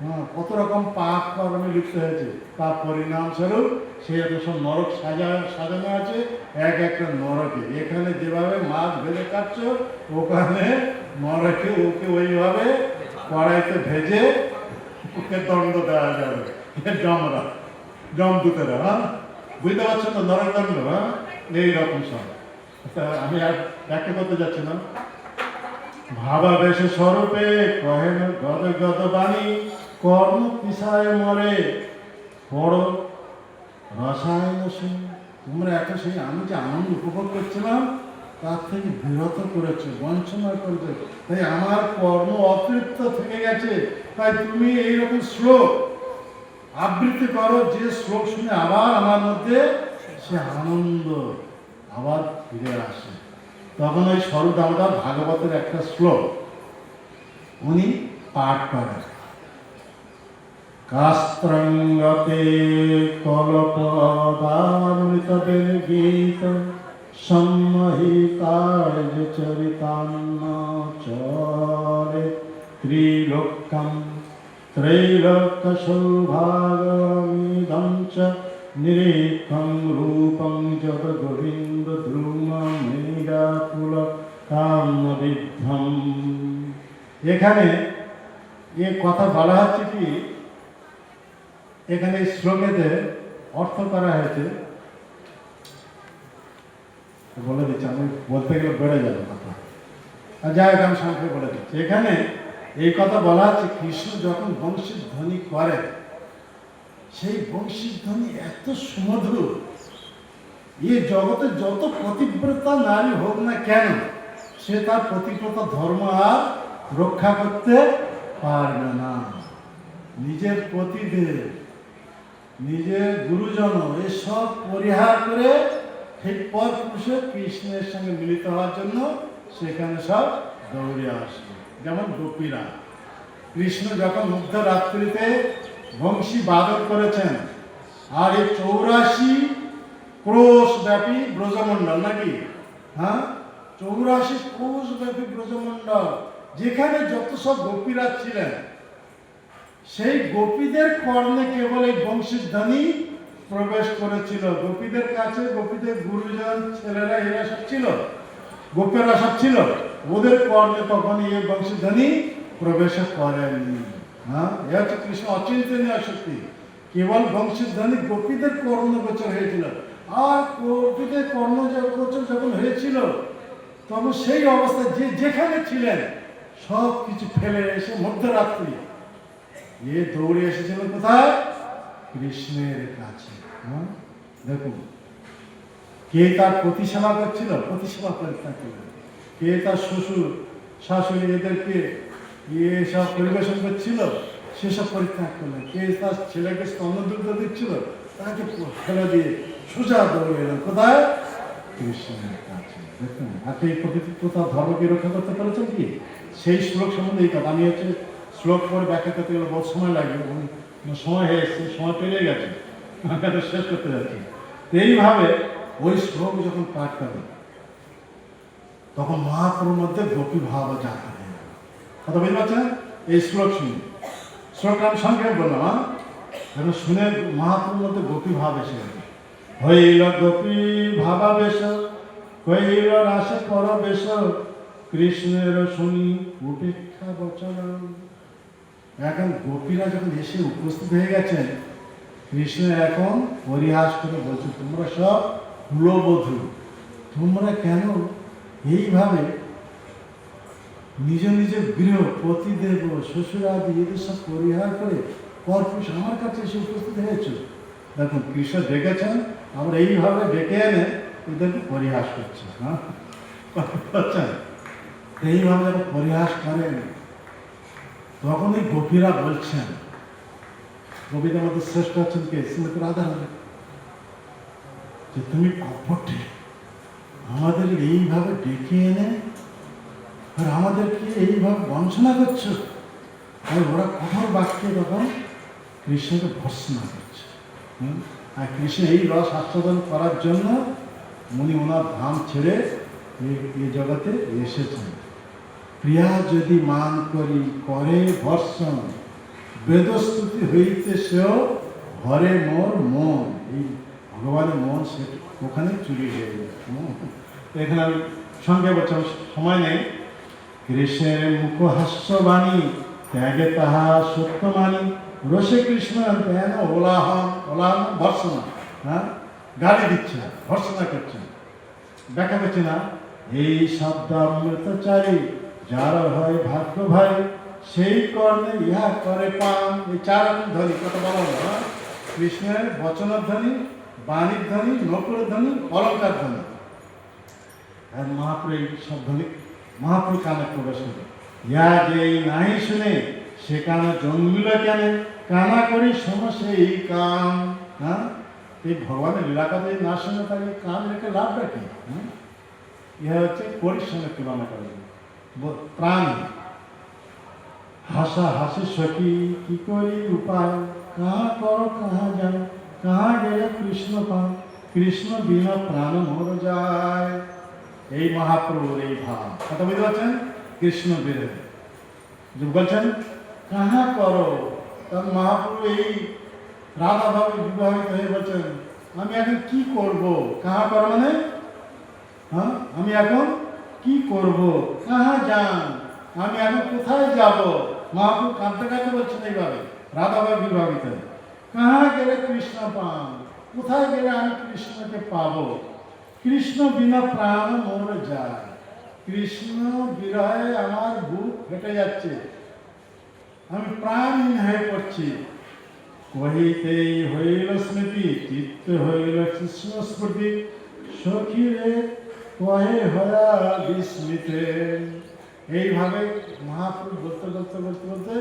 [SPEAKER 1] হ্যাঁ, কত রকম পাপ কর্মে লিপ্ত হয়েছে। তার পরিণামস্বরূপ সে এত সব নরক সাজানো আছে, এক একটা নরকে। এখানে যেভাবে মাছ ভেজে খাচ্ছ, ওখানে নরকে ওকে ওইভাবে কড়াইতে ভেজে ওকে দণ্ড দেওয়া যাবে। যমদূতেরা। হ্যাঁ, বুঝতে পারছেন তো? নরকদণ্ড। হ্যাঁ, এইরকম সব। আমি আর ব্যাখ্যা করতে যাচ্ছি না। ভাবাবেশ স্বরূপে কহেন গদ বাণী, কর্ম পিছায় মরে বড় রসায়ন। তোমরা এত সেই আমি যে আনন্দ উপভোগ করছিলাম তার থেকে বিরত করেছে, বঞ্চনা করেছে। তাই আমার কর্ম অতৃপ্ত থেকে গেছে। তাই তুমি এইরকম শ্লোক আবৃত্তি করো, যে শ্লোক শুনে আবার আমার মধ্যে সে আনন্দ আবার ফিরে আসে। তখন ওই স্বরূপ দামোদর ভাগবতের একটা শ্লোক উনি পাঠ করেন। কাস্ত্রঙ্গতে কল্পদামৃতদের গীত সম্মহিতায় চরিতান্ন চরে ত্রিলোক্যম ত্রৈলোক্য সৌভাগমিদং চ নিরীক্ষং রূপং যদ গোবিন্দ ধ্রুম মেঘাকুল কামবিদ্ধম। এখানে এ কথা বলা হচ্ছে কি, এখানে শ্লোকেতে অর্থ করা হয়েছে, বলে দিচ্ছি, আমি বলতে গেলে বেড়ে যাবে কথা, আর যাই হোক আমি সংক্ষেপে বলে দিচ্ছি। এখানে এই কথা বলা হচ্ছে, কৃষ্ণ যখন বংশীর ধ্বনি করে, সেই বংশীর ধ্বনি এত সুমধুর, এ জগতে যত পতিব্রতা নারী হোক না কেন, সে তার পতিব্রতা ধর্ম আর রক্ষা করতে পারবে না। নিজের পতিদেব, নিজের গুরুজন এসব পরিহার করে ঠিক পর পুরুষে কৃষ্ণের সঙ্গে মিলিত হওয়ার জন্য সেখানে সব দৌড়ে আসবে। যেমন গোপীরা, কৃষ্ণ যখন মধ্যরাত্রিতে বংশী বাদক করেছেন, আর এই 84 ক্রোশ ব্যাপী ব্রজমণ্ডল, নাকি? হ্যাঁ, 84 ক্রোশ ব্যাপী ব্রজমণ্ডল, যেখানে যত সব গোপীরা ছিলেন, সেই গোপীদের কর্ণে কেবল এই বংশীর ধ্বনি প্রবেশ করেছিল। গোপীদের কাছে গোপীদের গুরুজন ছেলেরা এরা সব ছিল, গোপেরা সব ছিল, ওদের কর্ণে তখন এই বংশীর ধ্বনি প্রবেশ করেনি। হ্যাঁ, এ হচ্ছে কৃষ্ণ অচিন্তনীয় শক্তি। কেবল বংশীর ধ্বনি গোপীদের কর্ণগোচর হয়েছিল, আর গোপীদের কর্ণগোচর যখন হয়েছিল, তখন সেই অবস্থায় যে যেখানে ছিলেন সব কিছু ফেলে এসে মধ্যরাত্রি এ দৌড়ে এসেছিল কোথায়? কৃষ্ণের কাছে। দেখুন, কে তার প্রতিসেবা করছিল? প্রতিসেবা পরিত্যাগ করলেন। কে তার শ্বশুর শাশুড়ি এদেরকে সব পরিবেশন করছিল, সেসব পরিত্যাগ করলেন। কে তার ছেলেকে স্তন্যদুগ্ধ দিচ্ছিল, তাকে ফেলে দিয়ে সোজা দৌড়ে এলেন কোথায়? কৃষ্ণের কাছে। দেখুন, আপনি এই প্রকৃতিতা ধর্মকে রক্ষা করতে পেরেছেন কি? সেই শ্লোক সম্বন্ধে এই কথা। আমি হচ্ছে শ্লোক পরে ব্যাখ্যা করতে গেলে বহু সময় লাগবে, সময় হয়ে এসছে, সময় পেরিয়ে গেছে, আমাকে শেষ করতে যাচ্ছি। এইভাবে ওই শ্লোক যখন পাঠ করে তখন মহাপ্রভুর মধ্যে গোপী ভাব জাগা হয়ে গেল। কথা বুঝতে পারছেন? এই শ্লোক শুনে, শ্লোকটা আমি সংক্ষেপ বললাম, এখন শুনে মহাপ্রভুর মধ্যে গোপী ভাব এসে গেল। হইল গোপী ভাবাবেশ, হইল রাসে পরবেশ, কৃষ্ণের শুনি উপেক্ষা বচন। এখন গোপীরা যখন এসে উপস্থিত হয়ে গেছেন, কৃষ্ণ এখন পরিহাস করে বলছে, তোমরা সব কুলবধূ, তোমরা কেন এইভাবে নিজ নিজের গৃহ পতিদেব শ্বশুরাদি এদের সব পরিহার করে পরপুরুষ আমার কাছে এসে উপস্থিত হয়েছে? দেখুন, কৃষ্ণ ডেকেছেন, আমরা এইভাবে ডেকে এনে এদেরকে পরিহাস করছি। বুঝছেন? এইভাবে যারা পরিহাস করেন, তখন এই গোপীরা বলছেন, গোপীদের মধ্যে শ্রেষ্ঠ হচ্ছেন কে? শ্রীমতী রাধারানী, যে তুমি কপটে, আমাদের এইভাবে ডেকে এনে আর আমাদেরকে এইভাবে বঞ্চনা করছো। আর ওরা কঠোর বাক্যে তখন কৃষ্ণকে ভর্সনা করছে। আর কৃষ্ণ এই রস আস্বাদন করার জন্য উনি ওনার ধাম ছেড়ে এই জগতে এসেছেন। প্রিয়া যদি মান করি করে ভর্ষণ, বেদস্তুতি হইতে সেও ঘরে মোর মন। এই ভগবানের মন সে ওখানে চুরি হয়ে যায়। এখানে আমি সঙ্গে বলছি, সময় নেই। কৃষ্ণের মুখ হাস্যবাণী, ত্যাগে তাহা সত্য মানি, রসে কৃষ্ণ দেন ওলাহন। ওলাহন ভর্সনা, গালি দিচ্ছে, ভর্সনা করছে। ব্যাখ্যা করছে না, এই শব্দ অমৃতচারী, যার হয় ভাগ্য ভাই, সেই কর্ণে ইহা করে পান। এই চার ধ্বনি কত বলা হলো। কৃষ্ণের বচনের ধ্বনি, বাণীর ধ্বনি, নকুর ধ্বনি, অলঙ্কার ধ্বনি। আর মহাপ্রভু এই সব ধ্বনি মহাপ্রভু কানে প্রবেশ করে। ইয়া যে নাই শুনে সে কানে জন্মিল কেন, কানা করি সমস্যা এই কান। এই ভগবানের লীলা কথা না শুনে তাকে কান রেখে লাভটা কি? ইহা হচ্ছে পরিশ্রমের তুলনা করে প্রাণ। হাসা হাসি সখী কি করি উপায়, কাহা করো কাহা যাও, কাহা গেলে কৃষ্ণ পান, কৃষ্ণ বিনা প্রাণ মর যায়। এই মহাপ্রভুর এই ভাব, কথা বুঝতে পারছেন? কৃষ্ণ বিরোধী বলছেন কাহা করো। কারণ মহাপ্রভু এই রাধা ভাবে বিবাহিত হয়ে বলছেন, আমি এখন কি করব? কাহা করো মানে আমি এখন কি করব? কাহা যান, আমি এখন কোথায় যাব? মহাপ্রভু কাঁদতে কাঁদতে বলছেন এইভাবে, রাধা ভাবে বিবাহিত। কাহা গেলে কৃষ্ণ পান, কোথায় গেলে আমি কৃষ্ণকে পাবো? কৃষ্ণ বিনা প্রাণ মোর যায়। কৃষ্ণ বিরহে আমার বুক ফেটে যাচ্ছে, আমি প্রাণহীন হয়ে পড়ছি। কহিতেই হইল স্মৃতি, চিত্তে হইল কৃষ্ণ স্মৃতি, সখীরে কহে হয়া বিস্মিতে। এইভাবে মহাপ্রভু বলতে বলতে বলতে বলতে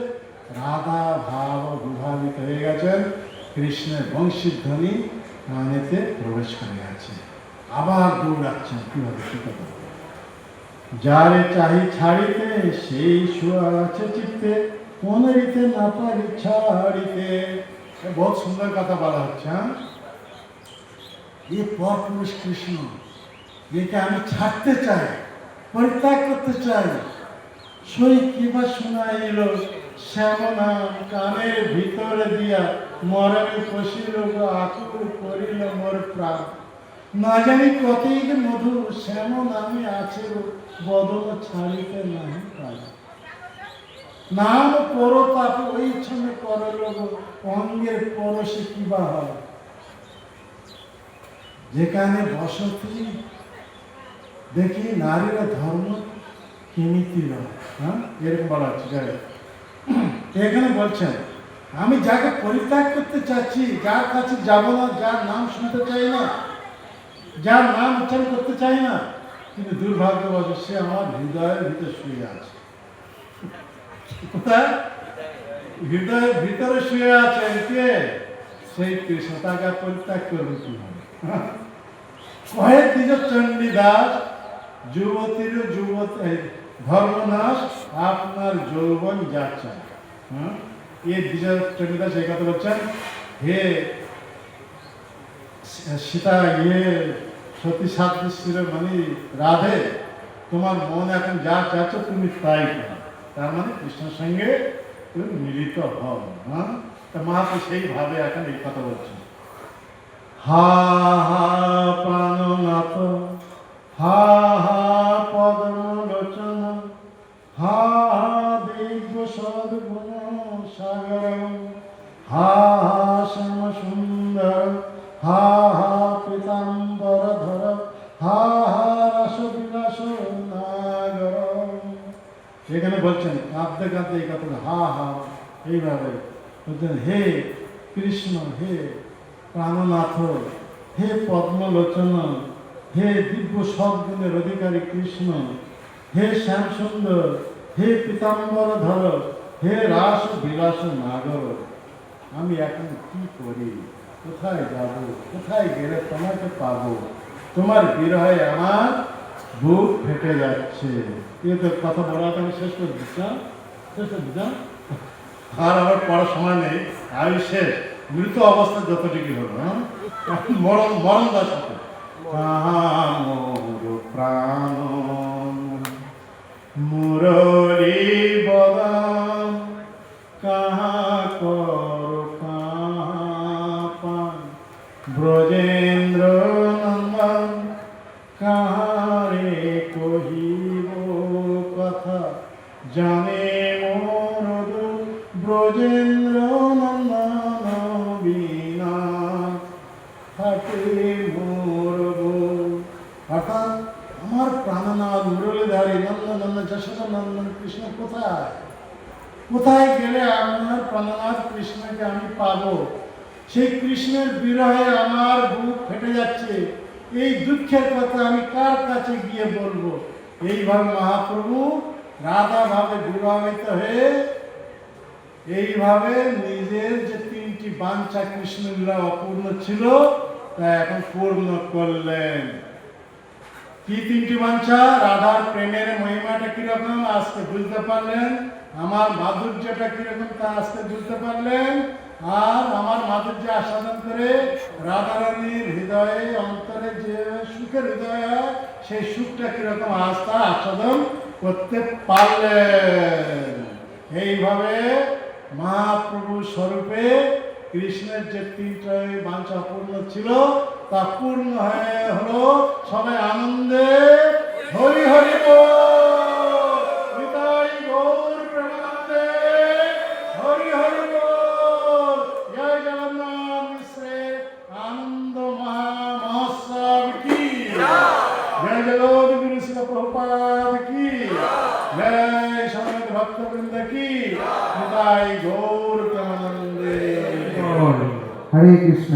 [SPEAKER 1] রাধা ভাব বিভাবিত হয়ে গেছেন। কৃষ্ণের বংশীর ধ্বনি কানেতে প্রবেশ করে গেছে। আবার দৌড়াচ্ছেন কিভাবে? কি কথা? যারে চাহি ছাড়িতে সেই শুয়া আছে চিত্তে, মনেরিতে না পারি ছাড়িতে। বহুত সুন্দর কথা বলা হচ্ছে। এ পরপুরুষ কৃষ্ণ, একে আমি ছাড়তে চাই, পরিত্যাগ করতে চাই। সই কিবা শোনাইল শ্যামনাম, কানের ভিতরে দিয়া মরণে পশিল আকুল করিল মোর প্রাণ। না জানি কতই মধু শ্যামন আমি আছে, বদল ছাড়িতে নাহি পাই। নাম পরতাপ ওই ছনে করল, অঙ্গের পরশে কিবা হয়। যেখানে বসতি দেখি নারীরা ধর্ম কেমিতি, এরকম বলা হচ্ছে। এখানে বলছেন
[SPEAKER 2] আমি যাকে পরিত্যাগ করতে চাচ্ছি, যার কাছে যাব না, যার নাম শুনতে চাই না, যার নাম উচ্চারণ করতে চাই না, কিন্তু দুর্ভাগ্যবশ সে আমার হৃদয়ের ভিতরে শুয়ে আছে। কোথায়? হৃদয়ের ভিতরে শুয়ে আছেন কে? সেই কৃষ্ণ। তাকে পরিত্যাগ করবে কিভাবে? কয়েক দিজ চণ্ডীদাস যুবতীর যুবতী ধর্মনাশ আপনার যৌবন যাচ্ছে। এই দ্বিজ চণ্ডীদাস এই কথা বলছেন, হে সীতা, সতী সাদৃশ্যের মানে রাধে, তোমার মন এখন যা চাচ্ছ তুমি তাই করো। তার মানে কৃষ্ণের সঙ্গে তুমি মিলিত হও। তা মহাপ্রভু সেইভাবে এখন এই কথা বলছেন। হা হা প্রাণনাথ, হা হা পদ্মলোচন, হা হা দিব্য সদ্গুণ সাগর, হা হা শ্যাম সুন্দর, হা হা পীতাম্বর ধর, হা হা রস বিলাস নাগর। এখানে বলছেন কাঁদতে কাঁদতে এই কথা, হা হা এইভাবে বলছেন, হে কৃষ্ণ, হে প্রাণনাথ, হে পদ্মলোচন, হে দিব্য সদ্গুণের অধিকারী কৃষ্ণ, হে শ্যাম সুন্দর, হে পীতাম্বর ধর, হে রাস বিলাস নাগর, আমি এখন কি করি, কোথায় যাব, কোথায় গেলে তোমাকে পাবো, তোমার বিরহে আমার বুক ফেটে যাচ্ছে। এই তো কথা বলাটা আমি শেষ করে দিচ্ছিলাম, শেষ করে দিচ্ছিলাম। আর আমার পড়ার সময় নেই, আয়ু শেষ। মৃত অবস্থা যতটুকু হলো, মরণ মরণ দাস হতো। মোর প্রাণ মুরলী বদন, কাহা কর কাহা ব্রজেন্দ্র নন্দন, কাহারে কহিব কথা, জানে মোর ব্রজেন্দ্র নন্দন বিনা থাকে মোর। অর্থাৎ আমার প্রাণনাথ মুরলীধারী নন্দনন্দন যশোদানন্দন কৃষ্ণ কোথায়, কোথায় গেলে আমার প্রাণনাথ কৃষ্ণকে আমি পাবো? সেই কৃষ্ণের বিরহে আমার বুক ফেটে যাচ্ছে। এই দুঃখের কথা আমি কার কাছে গিয়ে বলবো? এইভাবে মহাপ্রভু রাধা ভাবে বিবাহিত হয়ে এইভাবে নিজের যে তিনটি বাঞ্ছা কৃষ্ণলীলা অপূর্ণ ছিল তা এখন পূর্ণ করলেন। কি তিনটি বাঞ্ছা? রাধার প্রেমের মহিমাটা কিরকম আজকে বুঝতে পারলেন, আমার মাধুর্যটা কিরকম তা আজকে বুঝতে পারলেন, আর আমার মাধুর্য আস্বাদন করে রাধারানীর হৃদয়ে অন্তরে যে সুখের হৃদয় সেই সুখটা কিরকম আজ তা আস্বাদন করতে পারলেন। এইভাবে মহাপ্রভু স্বরূপে কৃষ্ণের যে তিনটা বাঞ্ছা পূর্ণ ছিল তা পূর্ণ হয়ে হলো। সবাই আনন্দে হরি হরি বল, নিতাই গৌর প্রেমানন্দে হরি হরি বল। জয় জগন্নাথ মিশ্রের আনন্দ মহোৎসব কি, জয় জগৎ গুরু শিল প্রভুপাদ কি, জয় সমবেত ভক্তবৃন্দ কি, নিতাই গৌর প্রেমানন্দে।
[SPEAKER 3] হরে কৃষ্ণ।